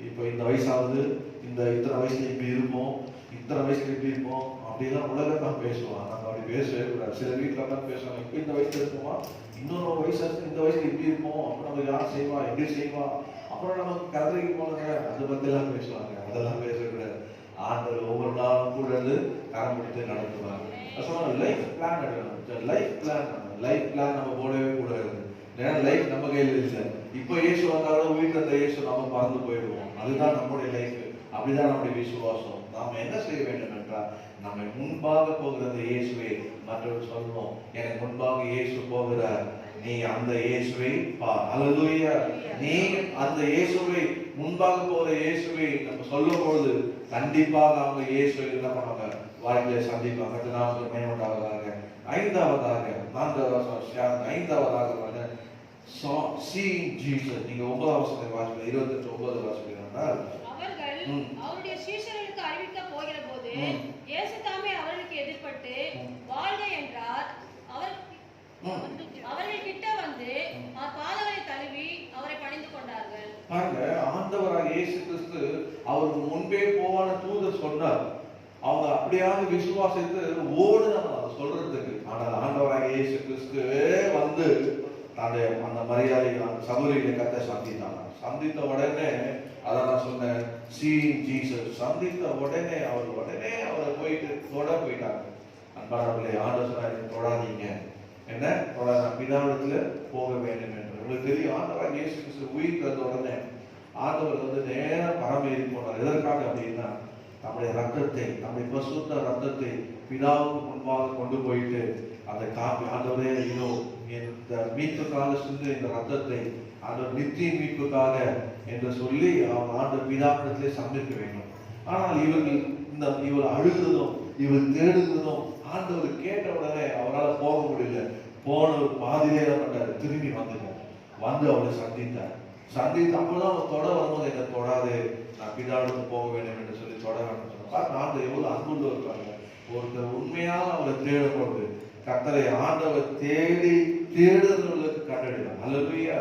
இப்போ இந்த வயசாவது, இந்த இத்தனை வயசுல இப்படி இருப்போம், இத்தனை வயசுல இப்படி இருப்போம் அப்படிலாம் உலகத்தான் பேசுவான். நம்ம அப்படி பேசவே கூடாது. சில வீட்டுல தான் பேசுவாங்க, இப்ப இந்த வயசுல இருக்குமா, இன்னொரு வயசு இந்த வயசுல இப்படி இருப்போம், அப்புறம் நம்ம யார் செய்வா, எப்படி செய்வா, அப்புறம் நமக்கு கதைக்கு போனாங்க, அதை பத்தி எல்லாம் பேசுவாங்க. அதெல்லாம் பேசக்கூடாது. ஆண்டவர் ஒவ்வொரு நாளும் கூட இருந்து கரம் பிடித்து நடத்துவாங்க. லைஃப் பிளான் எடுக்கணும். லைஃப் பிளான் நம்ம போடவே கூடாது. ஏன்னா லைஃப் நம்ம கையில் இல்லை. இப்போ இயேசு வந்தாலும் வீட்டில் அந்த இயேசு நம்ம பறந்து போயிடுவோம். அதுதான் நம்முடைய லைஃப். அப்படிதான் நம்முடைய விசுவாசம். நாம் என்ன செய்ய வேண்டும் என்றால், நம்ம முன்பாக போகிற அந்த இயேசுவை மற்றவர்கள் சொல்லுவோம், எனக்கு முன்பாக இயேசு போகிறார், நீ அந்த இயேசுவை பார். அல்லேலூயா. நீ அந்த இயேசுவை முன்பாக போகிற இயேசுவை நம்ம சொல்லும் பொழுது கண்டிப்பாக அவங்க இயேசுவை என்ன பண்ணுவாங்க, வாழ்க்கையை சந்திப்பாங்க. நாம் மேம்பட்டாவதாக. ஐந்தாவதாக seeing Jesus. நீங்க 9ஆம் வசனத்தை வாசிங்க, 28:9 வாசிக்கிறீர்கள். அவருடைய சீஷர்களுக்கு அறிவிக்க போகிற போது இயேசு தாமே அவர்களுக்கு எதிர்பட்டு வாழ்க என்றார். அவர்கள் கிட்ட வந்து பாதங்களை தழுவி அவரை பணிந்து கொண்டார்கள். பாருங்க, ஆண்டவராக இயேசு கிறிஸ்து அவருக்கு முன்பே போவான தூதர் சொன்னார். அவங்க அப்படியாக விசுவாசித்து ஓடுனாங்க அதை சொல்றதுக்கு. ஆனால் ஆண்டவராக இயேசு கிறிஸ்து வந்து அந்த மரியாதை அந்த சகோதரிகளை கத்த சந்தித்தாங்க. சந்தித்த உடனே அதை நான் சொன்னேன், seeing Jesus. சந்தித்த உடனே அவரை போயிட்டு போயிட்டாங்க. அன்பானவர்களே, ஆண்டவர் சொன்னார், தொடாதீங்க, என்ன தொடாத, பிதாவிடத்துல போக வேண்டும் என்று. உங்களுக்கு தெரியும், ஆண்டவராக இயேசு கிறிஸ்து உயிர் தந்த உடனே ஆண்டவர் வந்து நேரம் பரமேறி போனார். எதற்காக அப்படின்னா, நம்முடைய ரத்தத்தை, நம்முடைய பரிசுத்த ரத்தத்தை பிதாவுக்கு முன்பாக கொண்டு போயிட்டு அதை காப்பி, ஆண்டவரே இதோ இந்த மீட்புக்காக சிந்து இந்த ரத்தத்தை ஆண்டவர் நித்திய மீட்புக்காக என்று சொல்லி அவன் ஆண்டவர் பிதாவிடத்திலே சந்திக்க வேண்டும். ஆனால் இவள் அழுகிறதும் இவள் தேடுகிறதும் ஆண்டவர் கேட்ட உடனே அவரால் போக முடியல. போன ஒரு பாதியிலே தான் பண்ணாரு, திரும்பி வந்து அவளை சந்தித்தார். சந்தித்து அப்பதான் அவர் தொட வரும்போது, என்ன தொடாது, நான் பிதாவுக்கு போக வேண்டும் என்று சொல்லி தொட வேண்டும் சொன்னார். ஆண்டவர் எவ்வளவு அன்புள்ள இருக்காங்க. ஒருத்தர் உண்மையாக அவரை தேடப்படுது. கர்த்தரை ஆண்டவர் தேடுறவர்களுக்கு கண்டறிவார். அல்லேலூயா.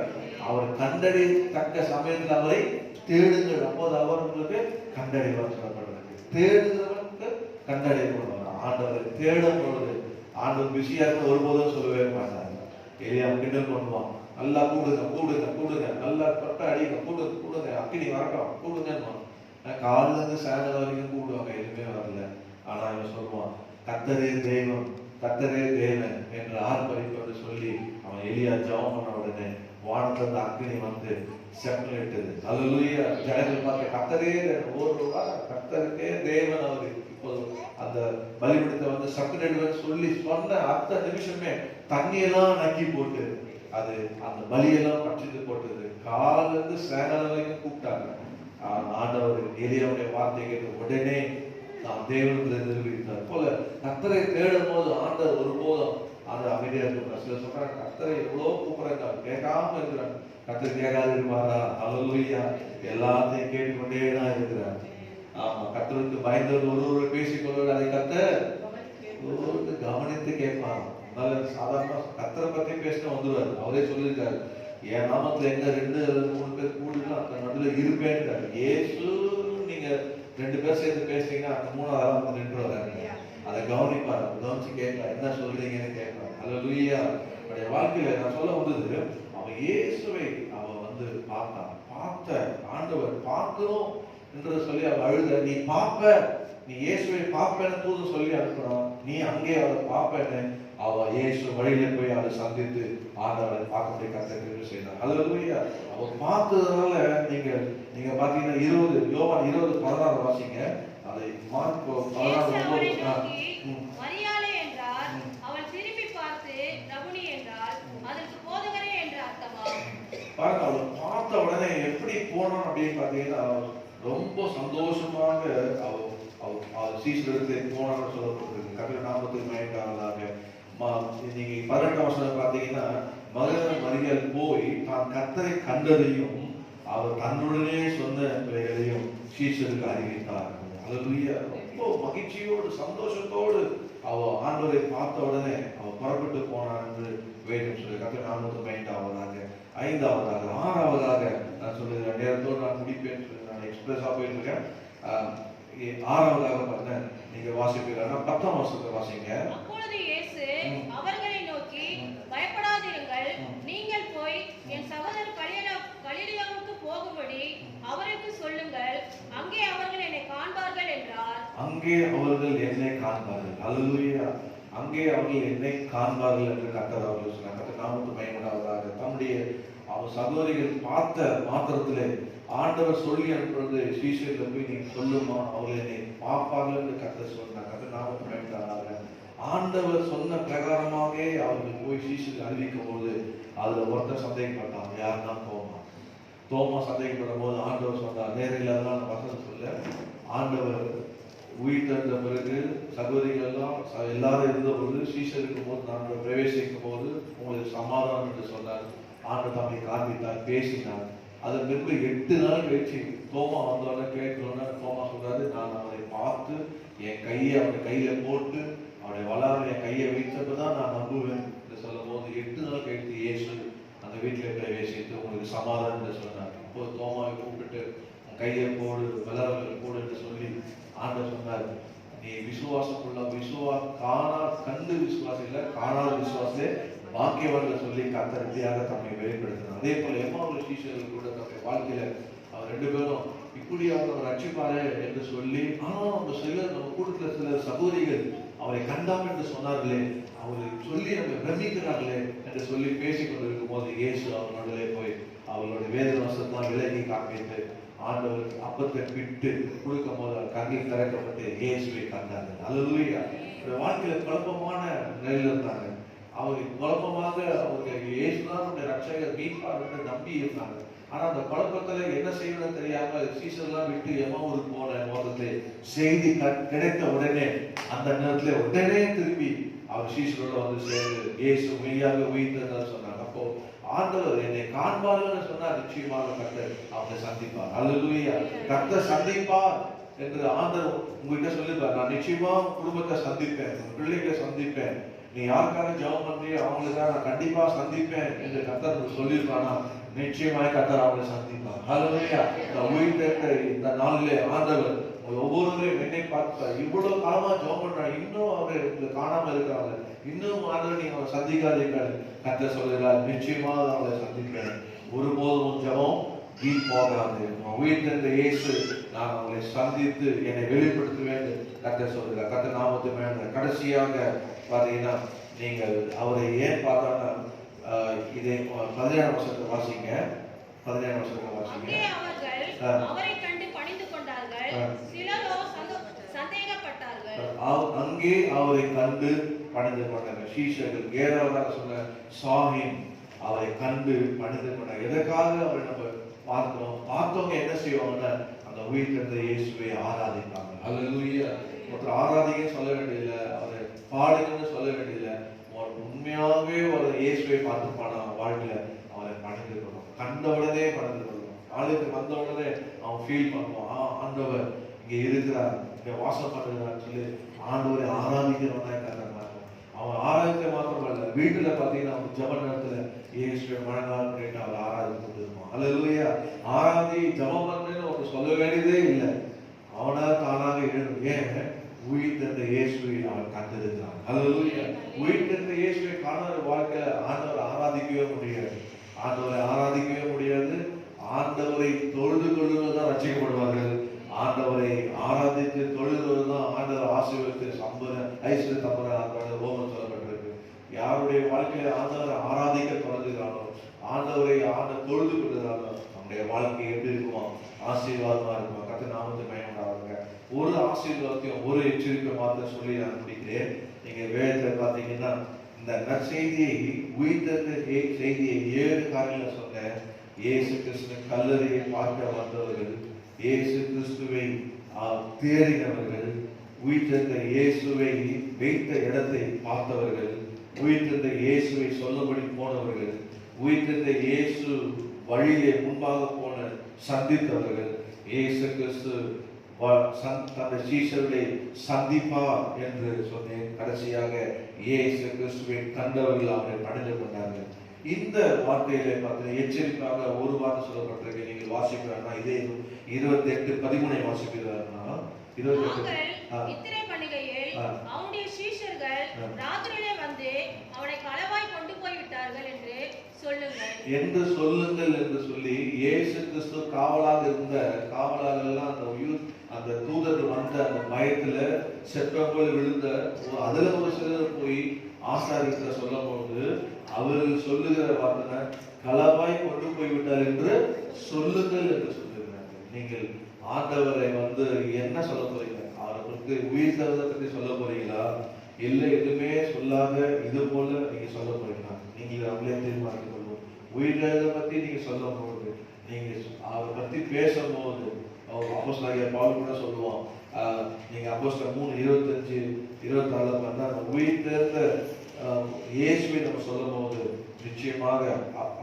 அவர் கண்டறியத்தக்க சமயத்தில் அவரை தேடுங்கள், அப்போது அவர் உங்களுக்கு கண்டறிவார் சொல்லப்படுறது. தேடுகிறவனுக்கு கண்டறியப்படுவார். ஆண்டவரை தேடும் பொழுது ஆண்டவர் பிஸியாக ஒருபோதும் சொல்லவே மாட்டாங்க. எலியா கிண்டல் பண்ணுவான், நல்லா கூடுங்க, நல்லா தொட்ட அடிங்க, கூடுங்க, அக்கினி வரட்டும், கூடுங்க. காலில் இருந்து சேனல் வரைக்கும் கூடுவாங்க, எதுவுமே வரல. ஆனா இவன் சொல்லுவான், கர்த்தரே தேவன் என்று ஆர்ப்பரிப்பது சொல்லி அவன் எலியா ஜெபம் பண்ண உடனே வானத்திலிருந்து அக்கினி வந்து செப்பலிட்டது. அல்லேலூயா. ஜனங்கள் பார்த்து கர்த்தரே கர்த்தருக்கே தேவன் அவரு. இப்போது அந்த பலிபீடத்தை வந்து செப்பலிடுவேன் சொல்லி சொன்ன அடுத்த நிமிஷமே தண்ணியெல்லாம் நக்கி போட்டு அது அந்த பலியெல்லாம் பற்றிட்டு போட்டது. காலையில இருந்து சாயங்காலம் வரைக்கும் கூப்பிட்டாங்க. ஆண்டவர் எலியாவுடைய வார்த்தை கேட்டு உடனே நாம் தேவனுக்கு நிரூபித்தார் போல கர்த்தரை தேடும் போது ஆண்டவர் ஒருபோதும் அந்த அமைதியா இருக்கிறார். சில சொல்றாங்க கர்த்தரை எவ்வளவு கூப்பிடுறாங்க கேட்காம இருக்கிறாங்க. கர்த்தர் கேட்காது இருப்பாரா? அல்லேலூயா. எல்லாத்தையும் கேட்டுக்கொண்டே தான் இருக்கிறார். ஆமா, கர்த்தருக்கு பயந்தவர் ஒருவர் பேசிக்கொள்வார், அதை கர்த்தர் கவனித்து கேட்பார். அதனால சாதாரண கர்த்தரை பத்தி பேசினா வந்துருவாரு. அவரே சொல்லியிருக்காரு, என் நாமத்துல எங்க 2 அல்லது 3 பேர் கூடுதல் அந்த நடுவுல இருப்பேன். ஏசு நீங்க 2 பேர் சேர்ந்து பேசுறீங்கன்னா அந்த 3ஆவது வந்து நின்று வராங்க. அதை கவனிப்பாரு, கவனிச்சு கேட்கலாம், என்ன சொல்றீங்கன்னு கேட்கலாம். அல்லேலூயா. அவருடைய வாழ்க்கையில நான் சொல்ல வந்தது, அவன் இயேசுவை அவன் வந்து பார்த்தான். பார்த்த ஆண்டவர் பார்க்கணும் என்று சொல்லி அவன் அழுத, நீ பார்ப்ப, நீ இயேசுவை பார்ப்பேன்னு தூது சொல்லி அனுப்புறான். நீ அங்கே அவரை பார்ப்பேன்னு அவ இயேசு வழியில போய் அவரை சந்தித்து ஆண்டவரை பார்க்கக்கூடிய கர்த்தருக்கு செய்தார். அல்லேலூயா. அவ பார்த்ததுனால நீங்க பாத்தீங்கன்னா 20 யோவான் 20:16 வாசிங்க. அதை மார்க் 16:9 மரியாளே என்றார். அவள் திரும்பி பார்த்து ரபுனி என்றாள். அதற்கு போதகரே என்று அர்த்தமா? பாருங்க, அவள் பார்த்த உடனே எப்படி போனான் அப்படின்னு பாத்தீங்கன்னா ரொம்ப சந்தோஷமாக அவள் சீசரிடத்திலே போனான்னு சொல்லப்பட்டிருக்கு. கர்த்தர் நாமத்துக்கு மகிமையாக. நீங்க 18ஆம் வசனம் பாத்தீங்கன்னா மகன் மரியாள் போய் தான் கர்த்தரை கண்டதையும் அவர் தன்னுடனே சொன்னவைகளையும் சீசருக்கு அறிவித்தார். அல்லேலூயா. ரொம்ப மகிழ்ச்சியோடு சந்தோஷத்தோடு அவ ஆண்டவரை பார்த்த உடனே அவ புறப்பட்டு போனான் என்று வேதம் சொல்லி. கர்த்தர் நாமத்துக்கு மகிமையாக. 5ஆவதாக 6ஆவதாக நான் சொல்லுகிறேன், நேரத்தோடு நான் முடிப்பேன் சொல்லி நான் எக்ஸ்பிரஸா போயிட்டு இருக்கேன். 6ஆவதாக பார்த்தேன், நீங்க வாசிப்பீங்கன்னா 10ஆம் வசனத்தை வாசிங்க. அப்பொழுது இயேசு அவர்களை நோக்கி, பயப்படாதிருங்கள், நீங்கள் போய் என் சகோதரர் கலிலேயாவுக்கு போகும்படி அவருக்கு சொல்லுங்கள், அங்கே அவர்கள் என்னை காண்பார்கள் என்றார். அங்கே அவர்கள் என்னை காண்பார்கள். அல்லேலூயா. அங்கே அவர்கள் என்னை காண்பார்கள் என்று கர்த்தர் அவர்கள் சொன்னார். கர்த்தர் நாமத்துக்கு மகிமையாக. தம்முடைய அவர் சகோதரிகள் பார்த்த மாத்திரத்திலே ஆண்டவர் சொல்லி அனுப்புறது, சீஷர்ல போய் நீ சொல்லுமா, அவர்கள் என்னை பார்ப்பார்கள் என்று கர்த்தர் சொன்னார். கர்த்தர் நாமத்துக்கு மகிமையாக. ஆண்டவர் சொன்ன பிரகாரமாகவே அவர்கள் போய் சீஷருக்கு அறிவிக்கும் போது அதுல ஒருத்தர் சந்தேகப்பட்டான். யாருன்னா தோமா சந்தேகப்படும் போது ஆண்டவர் சொன்னார், நேரில் அதனால வசனம் சொல்ல, ஆண்டவர் உயிர் தந்த பிறகு சகோதரிகள் எல்லாம் எல்லாரும் இருந்த போது சீஷர் இருக்கும் போது நான் பிரவேசிக்கும் போது உங்களுக்கு சமாதானம் என்று சொன்னார். ஆண்டு தம்மை காண்பித்தார், பேசினார். அதன் பின்பு 8 நாள் கழிச்சு தோமா வந்தோடனே கேட்கணும்னா தோமா சொல்றாரு, நான் அவரை பார்த்து என் கையை அவருடைய கையில போட்டு அவருடைய வளர என் கையை வைத்தப்பதான் நான் நம்புவேன் என்று சொல்லும் போது 8 நாள் கழித்து இயேசு அந்த வீட்டிலே பிரவேசித்து உங்களுக்கு சமாதானம் என்று சொன்னார். அப்போது தோமாவை கூப்பிட்டு கையை போடு, வளரல் போடு என்று சொல்லி ஆண்டவர் சொன்னார், நீ விசுவாசம் கண்டு விசுவாசம் இல்ல, காணாத விசுவாசே பாக்கியவர்கள் சொல்லி கர்த்தர் இப்படியாக தம்மை வெளிப்படுத்தினார். அதே போல எம்மாவுடைய சீஷர்கள் கூட தம்முடைய வாழ்க்கையில அவர் 2 பேரும் இப்படி அவர் ரட்சிப்பாரு என்று சொல்லி, ஆனா அவங்க சிலர் நம்ம கூட்டத்துல சில சகோதரிகள் அவரை கண்டாம் என்று சொன்னார்களே, அவரை சொல்லி நம்ம பிரமிக்கிறார்களே என்று சொல்லி பேசிக் கொண்டிருக்கும் போது இயேசு அவர் நடுவே போய் அவர்களுடைய வேத வசனத்தான் விலகி காண்பித்து ஆண்டவருக்கு அப்பத்தை பிட்டு கொடுக்கும் போது கண்ணில் திறக்கப்பட்டு இயேசுவை கண்டார்கள். அல்லேலூயா. வாழ்க்கையில குழப்பமான நிலையில இருந்தாங்க. அவருக்கு குழப்பமாக அவருக்கு இயேசுதான் ரட்சகர் மீட்பார் என்று நம்பி இருந்தாங்க. ஆனா அந்த குழப்பத்துல என்ன செய்யணும்னு தெரியாம சீசர்லாம் விட்டு எம்மாவூருக்கு போன மோதத்தை செய்தி கிடைத்த உடனே அந்த நேரத்துல உடனே திரும்பி அவர் சீசரோட வந்து சேர்ந்து இயேசு மெய்யாக உயிர்த்ததார் சொன்னாங்க. அப்போ ஆண்டவர் என்னை காண்பார்கள் சொன்னா நிச்சயமாக கர்த்தர் அவனை சந்திப்பார். அல்லேலூயா. கர்த்தர் சந்திப்பார் என்று ஆண்டவர் உங்ககிட்ட சொல்லிருப்பார், நான் நிச்சயமா குடும்பத்தை சந்திப்பேன், பிள்ளைகளை சந்திப்பேன், நீ யாருக்காக ஜெபம் பண்றியோ அவங்களுக்காக நான் கண்டிப்பா சந்திப்பேன் என்று கர்த்தர் சொல்லியிருப்பானா, நிச்சயமாக கர்த்தர் அவங்களை சந்திப்பார். அல்லேலூயா. உயிர்த்தெழுந்த இந்த நாளிலே ஆண்டவர் ஒவ்வொருவரையும் என்னை பார்த்தார். இவ்வளவு காலமா ஜெபம் பண்றாங்க, இன்னும் அவரை காணாம இருக்கிறாங்க, இன்னும் ஆண்டவர் நீங்க அவரை சந்திக்காதீர்கள். கர்த்தர் சொல்கிறார், நிச்சயமாக அவங்களை சந்திப்பேன், ஒருபோதும் ஜெபம் வீண் போகாது. உயிர்த்தெழுந்த இயேசு நான் அவங்களை சந்தித்து என்னை வெளிப்படுத்துவேன் கர்த்தர் சொல்கிறார். கர்த்தர் நாமத்துக்கு மகிமை. கடைசியாக பாத்தீங்கன்னா நீங்கள் அவரை ஏன் பார்த்தாங்கன்னா இதை 17ஆம் வசனத்தை வாசிங்க. 17ஆம் வசனத்தை வாசிங்க. அவரை கண்டு பணிந்து கொண்டார்கள், சிலரோ சந்தேகப்பட்டார்கள். அங்கே அவரை கண்டு பணிந்து கொண்டார்கள். சீஷர்கள் 7ஆவதாக சொன்ன saw him அவரை கண்டு பணிந்து கொண்டாங்க. எதற்காக அவரை நம்ம பார்க்கிறோம்? பார்த்தவங்க என்ன செய்வாங்கன்னா அந்த உயிர்த்தெழுந்த இயேசுவை ஆராதிப்பாங்க. அல்லேலூயா. ஒருத்தர் ஆராதிக்க சொல்ல வேண்டியதில்லை, அவரை பாடுங்கன்னு சொல்ல வேண்டியதில்லை. உண்மையாகவே ஒரு இயேசுவை பார்த்துப்பானா வாழ்க்கையில அவரை பணிந்து கொள்ளும். கண்ட உடனே பணிந்து கொள்ளும். ஆலயத்துக்கு வந்த உடனே அவன் ஃபீல் பண்ணுவான், ஆண்டவர் இங்க இருக்கிறார், இங்க வாசம் பண்ணுறான்னு சொல்லி ஆண்டவரை ஆராதிக்கிறவனா கருதுறாங்க. அவன் ஆராதிக்க மாத்திரமல்ல, வீட்டுல பாத்தீங்கன்னா அவன் ஜெப நேரத்துல இயேசுவை மழங்கால் கேட்டு அவர் ஆராதித்து கொண்டிருப்பான். அல்லேலூயா. ஆராதி ஜெபம் பண்ணுன்னு ஒரு சொல்ல வேண்டியதே இல்லை, அவனா தானாக எழுதும். ஏன்? உயிர்த்தெழுந்த இயேசுவை அவன் கண்டிருக்கிறான். அல்லேலூயா. உயிர்த்தெழுந்த இயேசுவை காணாத வாழ்க்கையில ஆண்டவரை ஆராதிக்கவே முடியாது. ஆண்டவரை ஆராதிக்கவே முடியாது. ஆண்டவரை தொழுது கொள்வதுதான் ரட்சிக்கப்படுவார்கள். ஆண்டவரை ஆராதித்து தொழுதுதான் ஆண்டவர் ஆசீர்வதித்து சம்பத ஐஸ்வர்ய தம்பர ரோமன் சொல்லப்பட்டிருக்கு. யாருடைய வாழ்க்கையில ஆண்டவரை ஆராதிக்க தொடங்குகிறானோ, ஆண்டவரை தொழுது கொள்கிறானோ, நம்முடைய வாழ்க்கை எப்படி இருக்குமா? ஆசீர்வாதமா இருக்குமா? கர்த்தர் நாமத்துக்கு மகிமை உண்டாகுங்க. ஒரு ஆசீர்வாதத்தையும் ஒரு எச்சரிக்கை மாத்திரம் சொல்லி நான் முடிக்கிறேன். நீங்க வேதத்தை பார்த்தீங்கன்னா இந்த நற்செய்தியை உயிர்த்தெழுந்த செய்தியை 7 காரியங்களை சொன்னேன். இயேசு கிறிஸ்து கல்லறையை பார்க்க வந்தவர்கள், இயேசு கிறிஸ்துவை தேடினவர்கள், உயிர்த்தெழுந்த இயேசுவை வைத்த இடத்தை பார்த்தவர்கள், உயிர்த்தெழுந்த இயேசுவை சொல்லபடி போனவர்கள், உயிர்த்தெழுந்த இயேசு வழியிலே முன்பாக போன சந்தித்தவர்கள், இயேசு கிறிஸ்து தன்னுடைய சீஷர்களை சந்திப்பார் என்று சொன்னேன். கடைசியாக இயேசு கிறிஸ்துவை கண்டவர்கள் அவரை பணிந்து கொண்டார்கள். இந்த வார்த்தையிலே பார்த்து எச்சரிக்கையாக ஒரு வார்த்தை சொல்லப்பட்டிருக்கு. நீங்கள் வாசிக்கிறார்னா இதே 28:13 வாசிக்கிறார்னா 28 இத்திரை பண்டிகையில் அவனுடைய சீஷர்கள் ராத்திரியிலே வந்து அவனை களவாய் கொண்டு போய் விட்டார்கள் என்று சொல்லுங்கள் என்று சொல்லி இயேசு கிறிஸ்து காவலாக இருந்த காவலாளர்கள் அந்த தூதர்கள் வந்த அந்த பயத்துல செத்தவர்கள் விழுந்த அதுல ஒரு சிலர் போய் ஆசாரியத்தை சொல்லும் போது அவர்கள் சொல்லுகிற வார்த்தை களவாய் கொண்டு போய்விட்டார் என்று சொல்லுங்கள் என்று சொல்லுகிறார்கள். நீங்கள் ஆண்டவரை என்ன சொல்ல போறீங்க? அவருக்கு உயிர் தழுவதை பற்றி சொல்ல போறீங்களா? இல்லை எதுவுமே சொல்லாத இது போல நீங்க சொல்ல போறீங்களா? நீங்க நம்மளே தீர்மானித்துக் கொள்வோம். உயிர் தழுவதை பத்தி நீங்க சொல்லும் போது, நீங்க அவரை பத்தி பேசும்போது அப்போஸ்தலனாகிய பவுல் கூட சொல்லுவான். நீங்க அப்போஸ்தலர் 3:25-24 பார்த்தா உயிர் தெழுந்த இயேசுவை நம்ம சொல்லும் போது நிச்சயமாக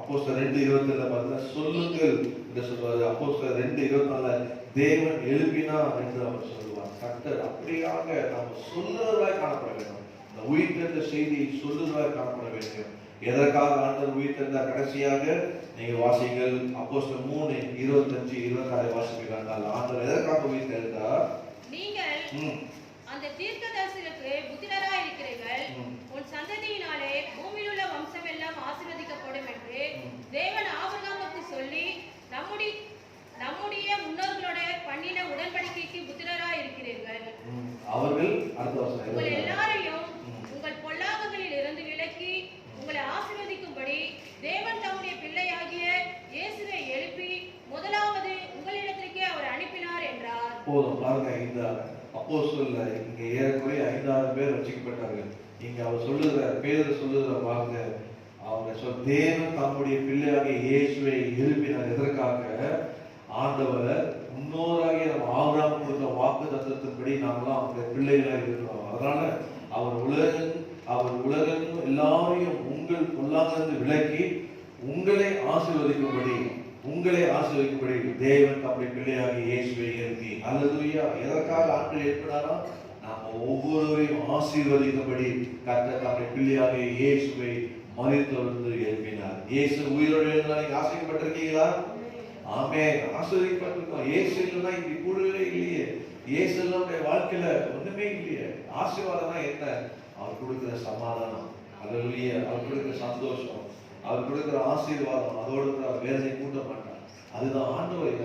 அப்போஸ்தலர் 2:27 பார்த்தா சொல்லுங்கள் என்று சொல்வாரு. அப்போஸ்தலர் 2:24 தேவன் எழுப்பினார் என்று அவர் சொல்லுவார். கர்த்தர் அப்படியாக நாம் சொல்லுவதாய் காணப்பட வேண்டும். இந்த உயிர் தெழுந்த செய்தியை சொல்லுவதாய் காணப்பட வேண்டும். எதற்காக ஆண்டவர் உயிர் தெழுந்தார்? கடைசியாக நீங்க வாசிங்கள் அப்போஸ்தலர் 3:25-26 வாசிக்கிறார்கள். ஆண்டவர் எதற்காக உயிர் தெழுந்தார்? நீங்கள் அந்த தீர்க்கதரிசிகளுக்கு புத்திரராய் இருக்கிறீர்கள். உன் சந்ததியினாலே பூமியில் உள்ள வம்சம் எல்லாம் ஆசீர்வதிக்கப்படும் என்று தேவன் ஆபிரகாமுக்கு சொல்லி நம்முடைய முன்னோர்களோட பண்ணின உடன்படிக்கைக்கு புத்திரராய் இருக்கிறீர்கள். அவர்கள் அடுத்த வசனம் உங்கள் எல்லாரையும் உங்கள் பொல்லாங்குகளில் இருந்து விலக்கி உங்களை ஆசீர்வதிக்கும்படி தேவன் தம்முடைய பிள்ளையாகிய இயேசுவை எழுப்பி முதலாவது உங்களிடத்திற்கே அவர் அனுப்பினார் என்றார். போதும் பாருங்க. இந்த அப்போஸ்தலர் இங்க ஏறக்குறைய 5,000 பேர் ரட்சிக்கப்பட்டார்கள். இங்க அவர் சொல்லுகிற பேர் சொல்லுகிற பாருங்க, அவங்க தேவன் தம்முடைய பிள்ளையாகிய இயேசுவை எழுப்பினார். எதற்காக? ஆண்டவர் முன்னோராகிய நம்ம ஆபிரகாம் கொடுத்த வாக்கு தத்தத்தின்படி நாமெல்லாம் அவருடைய பிள்ளைகளாக இருக்கிறோம். அதனால அவர் உலகம் எல்லாரையும் உங்கள் பொல்லாங்கிலிருந்து விலக்கி உங்களை ஆசீர்வதிக்கும்படி தேவன் தம்முடைய பிள்ளையாகிய இயேசுவை எழுப்பி. அல்லேலூயா. எதற்காக ஆண்டு ஏற்படாரா? நாம ஒவ்வொருவரையும் ஆசீர்வதிக்கும்படி கர்த்தர் தம்முடைய பிள்ளையாகிய இயேசுவை மரித்தொழுந்து எழுப்பினார். இயேசு உயிரோடு எழுந்தால் நீங்க ஆசீர்வதிக்கப்பட்டிருக்கீங்களா? ஆமென். ஆசீர்வதிக்கப்பட்டிருக்கோம். இயேசு இல்லைன்னா இப்படி கூடவே இல்லையே. இயேசு இல்லாம வாழ்க்கையில ஒண்ணுமே இல்லையே. ஆசீர்வாதம்னா என்ன? அவர் கொடுக்கிற சமாதானம், அல்லேலூயா, அவர் கொடுக்கிற சந்தோஷம், அவர் கொடுக்கிற ஆசீர்வாதம், அதோடு வேதனை கூட்ட மாட்டார். அதுதான் ஆண்டவர்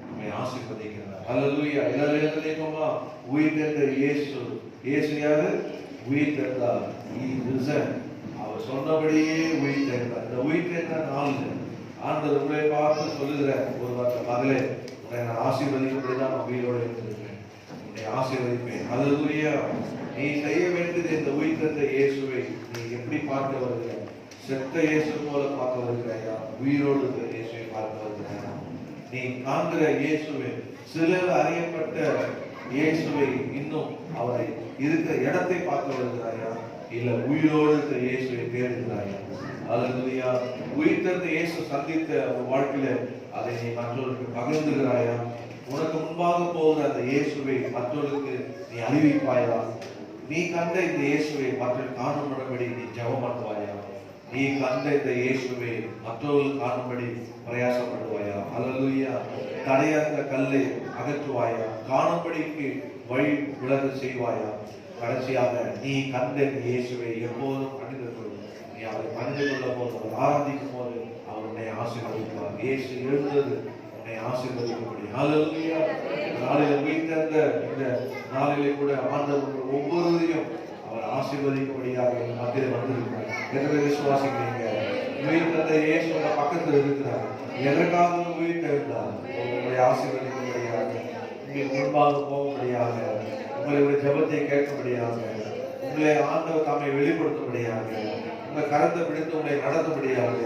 நம்மை ஆசீர்வதிக்கிறார். அல்லேலூயா. எல்லாரும் உயிர் தெழுந்த இயேசு யாரு? உயிர் தெழுந்தார். அவர் சொன்னபடியே உயிர் தெழுந்தார். இந்த உயிர் தெழுந்த நாள் ஆண்டவர் உங்களை பார்த்து சொல்லுகிற ஒரு வார்த்தை, மகளே உன்னை நான் ஆசீர்வதிக்கப்படிதான் நான் உயிரோடு இருந்திருக்கிறேன், உன்னை ஆசீர்வதிப்பேன். அல்லேலூயா. நீ செய்ய வேண்டியது இந்த உயிர் தெழுந்த இயேசுவை நீ எப்படி பார்க்க வருகிற? செத்த இயேசு போல பார்க்க வருகிறாயா, உயிரோடு இருக்கிற இயேசுவை பார்க்க வருகிறாயா? நீ காண்கிற இயேசுவை, சிலர் அறியப்பட்ட இயேசுவை, இன்னும் அவரை இருக்கிற இடத்தை பார்க்க வருகிறாயா, இல்ல உயிரோடு இருக்கிற இயேசுவை தேடுகிறாயா? அல்லேலூயா. உயிர்த்தெழுந்த இயேசு சந்தித்த ஒரு வாழ்க்கையில அதை நீ மற்றவர்களுக்கு பகிர்ந்துகிறாயா? உனக்கு முன்பாக போகிற அந்த இயேசுவை மற்றவர்களுக்கு நீ அறிவிப்பாயா? நீ கண்ட இந்த இயேசுவை மற்றவர்கள் காணும்படி நீ ஜெபம் பண்ணுவாயா? நீ கண்ட இந்த இயேசுவை மற்றவர்கள் காணும்படி பிரயாசப்படுவாயா? அல்லேலூயா. தடையாத கல்லை அகற்றுவாயா? காணும்படிக்கு வழி விலக செய்வாயா? கடைசியாக நீ கண்ட இந்த இயேசுவை எப்போதும் மனிதர்கள் நீ அவரை மனித கொள்ள போது, அவர் ஆராதிக்கும் போது அவர் உன்னை ஆசீர்வதிப்பார். இயேசு எழுந்தது உன்னை ஆசீர்வதிக்கும்படி. அல்லேலூயா. நாளில உயிர்த்தெழுந்த இந்த நாளிலே கூட ஆண்டவர் ஒவ்வொருவரையும் அவர் ஆசீர்வதிக்கும்படியாக மத்தியில் வந்திருக்கிறார். எத்தனை விசுவாசிக்கிறீங்க? உயிர்த்தெழுந்த இயேசு உங்க பக்கத்தில் இருக்கிறார். எதற்காக உயிர்த்தெழுந்தார்? உங்களை ஆசீர்வதிக்கும்படியாக, உங்களுக்கு முன்பாக போகும்படியாக, உங்களுடைய ஜெபத்தை கேட்கும்படியாக, உங்களை ஆண்டவர் தாமை வெளிப்படுத்தும்படியாக, உங்க கரத்தை பிடித்து உங்களை நடத்தும்படியாக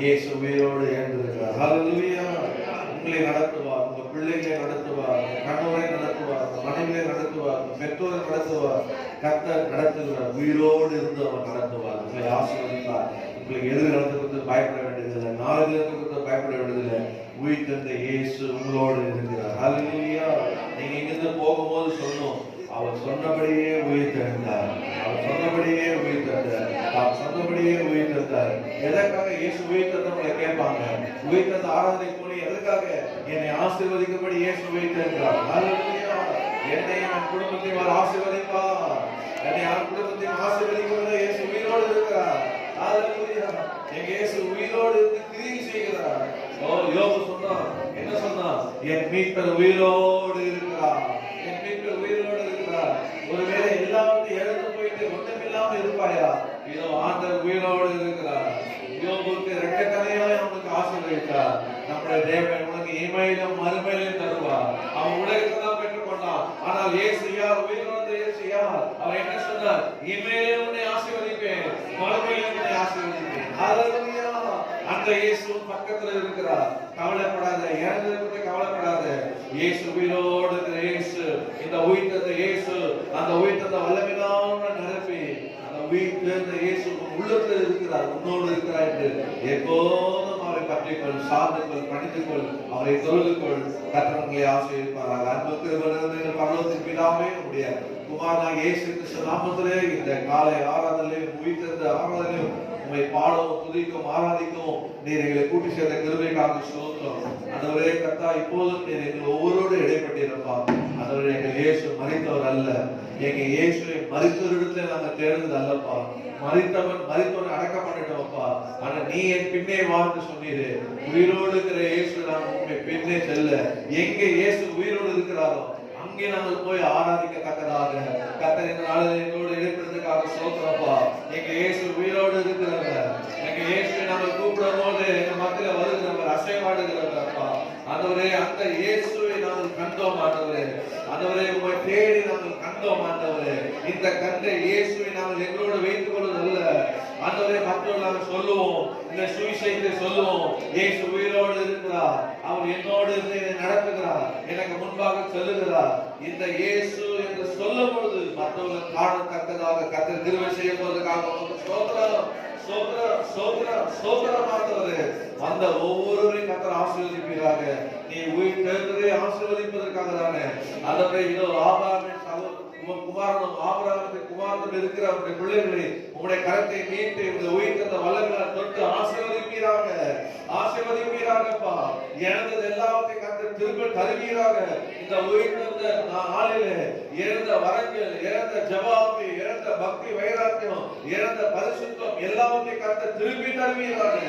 இயேசு உயிரோடு எழுந்திருக்கிறார். ஹல்லேலூயா. உங்களை நடத்துவார், உங்க பிள்ளைகளை நடத்துவார், கணவரை நடத்துவார், மனைவியை நடத்துவார், பெற்றோரை நடத்துவார். கர்த்தர் நடத்துகிறார். உயிரோடு இருந்து அவர் நடத்துவார். உங்களை ஆசீர்வதிப்பார். உங்களுக்கு எதிர்காலத்தை குறித்து பயப்பட வேண்டியதில்லை, நாளைக்கு குறித்து பயப்பட வேண்டியதில்லை. உயிர்த்தெழுந்த இயேசு உங்களோடு இருக்கிறார். ஹல்லேலூயா. நீங்க இங்கிருந்து போகும்போது சொன்னோம், அவர் சொன்னபடியே உயிர்த்தெழுந்தார், அவர் சொன்னபடியே உயிர்த்தெழுந்தார், அவர் சொன்னபடியே உயிர்த்தெழுந்தார். எதற்காக இயேசு உயிர்த்தெழுந்தவங்களை கேட்பாங்க? உயிர்த்தெழுந்த ஆராதனை போய் எதற்காக? என்னை ஆசீர்வதிக்கும்படி இயேசு உயிர்த்தெழுந்தார். ஹல்லேலூயா. என்னையும் என் குடும்பத்தையும் அவர் ஆசீர்வதிப்பார். என்னை என் குடும்பத்தையும் ஆசீர்வதிக்கும்போது இயேசு உயிரோடு இருக்கிறார். ஹல்லேலூயா. எங்க இயேசு உயிரோடு இருந்து கிரியை செய்கிறார். ஓ, யோபு சொன்னான், என்ன சொன்னான்? என் மீட்பர் உயிரோடு இருக்கிறார், என் மீட்பர் உயிரோடு இருக்கிறார். ஒருவேளை எல்லாத்தையும் இழந்து போயிட்டு ஒன்றுமில்லாம இருப்பாயா? இதோ ஆண்டவர் உயிரோடு இருக்கிறார். யோபுக்கு இரட்டைத்தனையாய் அவனுக்கு ஆசீர்வதித்தார். நம்முடைய தேவன் உனக்கு இமையிலும் மறுமையிலும் தருவார். அவன் உலகத்தை தான் பெற்றுக்கொண்டான். ஆனால் இயேசு யார்? உயிரோடு இயேசு யார்? அவர் என்ன சொன்னார்? இமையிலும் உன்னை ஆசீர்வதிப்பேன், மறுமையிலும் உன்னை ஆசீர்வதிப்பேன். ஹல்லேலூயா. அந்த இயேசு பக்கத்துல இருக்கிறார். கவலைப்படாத, இறந்ததை கவலைப்படாத. இயேசு உயிரோடு இருக்கிற இயேசு, இந்த உயிர்த்தெழுந்த இயேசு, அந்த உயிர்த்தெழுந்த வல்லமையினால நிரப்பி அந்த உயிர்த்தெழுந்த இயேசு உள்ளத்தில் இருக்கிறார், உன்னோடு இருக்கிறார் என்று எப்போதும் அவரை பற்றிக்கொள், சார்ந்துக்கொள், பணித்துக்கொள், அவரை தொழுதுகொள். கர்த்தர் ஆசீர்வதிப்பாராக. அன்புக்கு பரலோகத்தின் பிதாவே, உடைய குமாரனாகிய இயேசு கிறிஸ்து நாமத்திலே இந்த காலை ஆராதனையும் உயிர்த்தெழுந்த ஆராதனையும் உம்மை பாடவும் துதிக்கும் ஆராதிக்கவும் நீர் எங்களை கூட்டி சேர்ந்த கிருபைக்காக ஸ்தோத்திரம். ஆண்டவரே கர்த்தா, இப்போதும் நீர் எங்கள் ஒவ்வொருவரோடு இடைப்பட்டிருப்பா. ஆண்டவரே, எங்கள் இயேசு மரித்தவர் அல்ல, எங்க இயேசுவை மரித்தவரிடத்துல நாங்க தேடுறது அல்லப்பா. மரித்தவன் அடக்கம் பண்ணிட்டோம்ப்பா. ஆனா நீ என் பின்னே வாழ்ந்து சொன்னீரு. உயிரோடு இருக்கிற இயேசு நான் உண்மை பின்னே செல்ல, எங்க இயேசு உயிரோடு இருக்கிறாரோ அங்கே நாங்கள் போய் ஆராதிக்கத்தக்கதாக கர்த்தர் இந்த நாளில் எங்களோடு இடைப்படுறதுக்காக ஸ்தோத்திரப்பா. எங்க இயேசு உயிரோடு இருக்கிறவர். எங்க இயேசுவை நாங்கள் கூப்பிடும் போது எங்க மத்தியில வருகிறவர், அசைவாடுகிறவர்ப்பா. ஆண்டவரே, அந்த இயேசுவை நாங்கள் கண்டோம் ஆண்டவரே. ஆண்டவரே, உங்களை தேடி நாங்கள் கண்டோம் ஆண்டவரே. இந்த கண்ட இயேசுவை நாங்கள் எங்களோடு வைத்துக் கொள்வதல்ல ஆண்டவரே, மற்றவர்கள் நாங்கள் சொல்லுவோம், இந்த சுவிசேஷத்தை சொல்லுவோம். இயேசு உயிரோடு இருக்கிறார், அவர் என்னோடு இருந்து நடத்துகிறார், எனக்கு முன்பாக செல்லுகிறார். இந்த இயேசு என்று சொல்லும் பொழுது மற்றவர்கள் காணத்தக்கதாக கர்த்தர் கிருபை செய்ய போவதற்காக ஸ்தோத்திரம், ஸ்தோத்திரம், ஸ்தோத்திரம், ஸ்தோத்திரம். ஆண்டவரே, அந்த ஒவ்வொருவரையும் கர்த்தர் ஆசீர்வதிப்பீராக. நீ உயிர் தேர்ந்ததை ஆசீர்வதிப்பதற்காக தானே. ஆண்டவரே, இதோ ஆபிரகாமின் குமாரனும் ஆபிரகாமின் குமாரனும் இருக்கிற அவருடைய பிள்ளைகளை உங்களுடைய கரத்தை நீட்டி இந்த உயிர்த்தெழுந்த வல்லமையால் தொட்டு ஆசீர்வதிப்பீராக, ஆசீர்வதிப்பீராகப்பா. இழந்தது எல்லாத்தையும் கர்த்தர் திரும்ப தருவீராக. இந்த உயிர்த்தெழுந்த நாளிலே இழந்த வரங்கள், இழந்த ஜவாபு, இழந்த பக்தி வைராக்கியம், இழந்த பரிசுத்தம் எல்லாத்தையும் கர்த்தர் திருப்பி தருவீராக.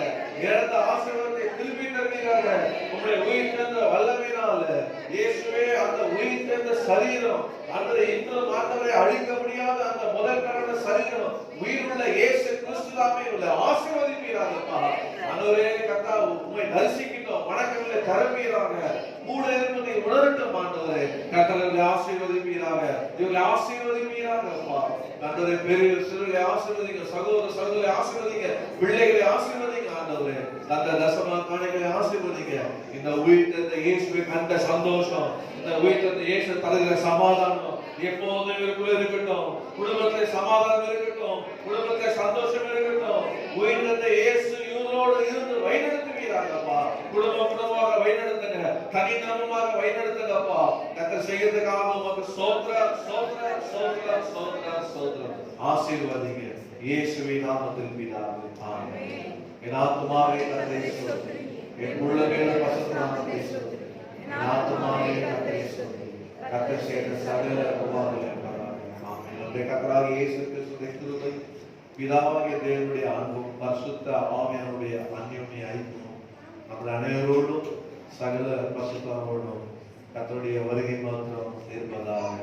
இழந்த ஆசீர்வாதத்தை திருப்பி தருவீராக. உங்களுடைய உயிர்த்தெழுந்த வல்லமையினால் இயேசுவே அந்த உயிர்த்தெழுந்த சரீரம் அந்த இன்னும் ஆண்டவரை அழிக்க முடியாத அந்த முதல் கடந்த சரீரம் உயிருள்ள இயேசு கிறிஸ்துவாமே உள்ள ஆசீர்வதிப்பீராகப்பா. ஆண்டவரே கர்த்தா, உம்மை தரிசிக்கிட்டோம், வணக்கங்களை தருவீராக. கூட இருப்பதை உணரட்டும் ஆண்டவரே. கர்த்தரை ஆசீர்வதிப்பீராக, இவர்களை ஆசீர்வதிப்பீராகப்பா. ஆண்டவரே பெரிய சிறுகளை ஆசீர்வதிங்க, சகோதர சகோதரி ஆசீர்வதிங்க, பிள்ளைகளை ஆசீர்வதிங்க ஆண்டவரே. அந்த தசம காணிகளை ஆசீர்வதிங்க. இந்த உயிர்த்தெழுந்த இயேசுவை கண்ட சந்தோஷம், இந்த உயிர்த்தெழுந்த இயேசு தருகிற சமாதானம் எப்போதும் இவருக்குள்ள இருக்கட்டும். குடும்பத்திலே சமாதானம் இருக்கட்டும், குடும்பத்திலே சந்தோஷம் இருக்கட்டும். உயிர்த்தெழுந்த இயேசு இவரோடு இருந்து வழிநடத்துவீராகப்பா. குடும்பமாக வழிநடத்துங்க, தனிநாமமாக வழிநடத்துங்கப்பா. கர்த்தர் செய்யறதுக்காக உமக்கு ஸ்தோத்திரம், ஸ்தோத்திரம், ஸ்தோத்திரம், ஸ்தோத்திரம், ஸ்தோத்திரம். ஆசீர்வதிங்க இயேசுவின் நாமத்தில் பிதாவே, ஆமென். என் ஆத்துமாவே கர்த்தரை ஸ்தோத்திரி, என் உள்ளமே பரிசுத்த நாமத்தை ஸ்தோத்திரி. என் ஆத்துமாவே கர்த்தரை ஸ்தோத்திரி, கர்த்தர் செய்த சகல உபகாரங்களையும் பாராட்டுங்கள். ஆமென். நம்முடைய கர்த்தராகிய இயேசு கிறிஸ்துவின் கிருபை, பிதாவாகிய தேவனுடைய அன்பும் பரிசுத்த ஆவியானவருடைய அன்யோன்ய ஐக்கியமும் நம்ம அனைவரோடும் சகல பரிசுத்தரோடும் கர்த்தருடைய வருகை மாத்திரம் இருப்பதாக.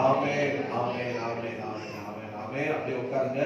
ஆமென், ஆமென், ஆமென், ஆமென், ஆமென், ஆமென். அப்படியே உட்காருங்க.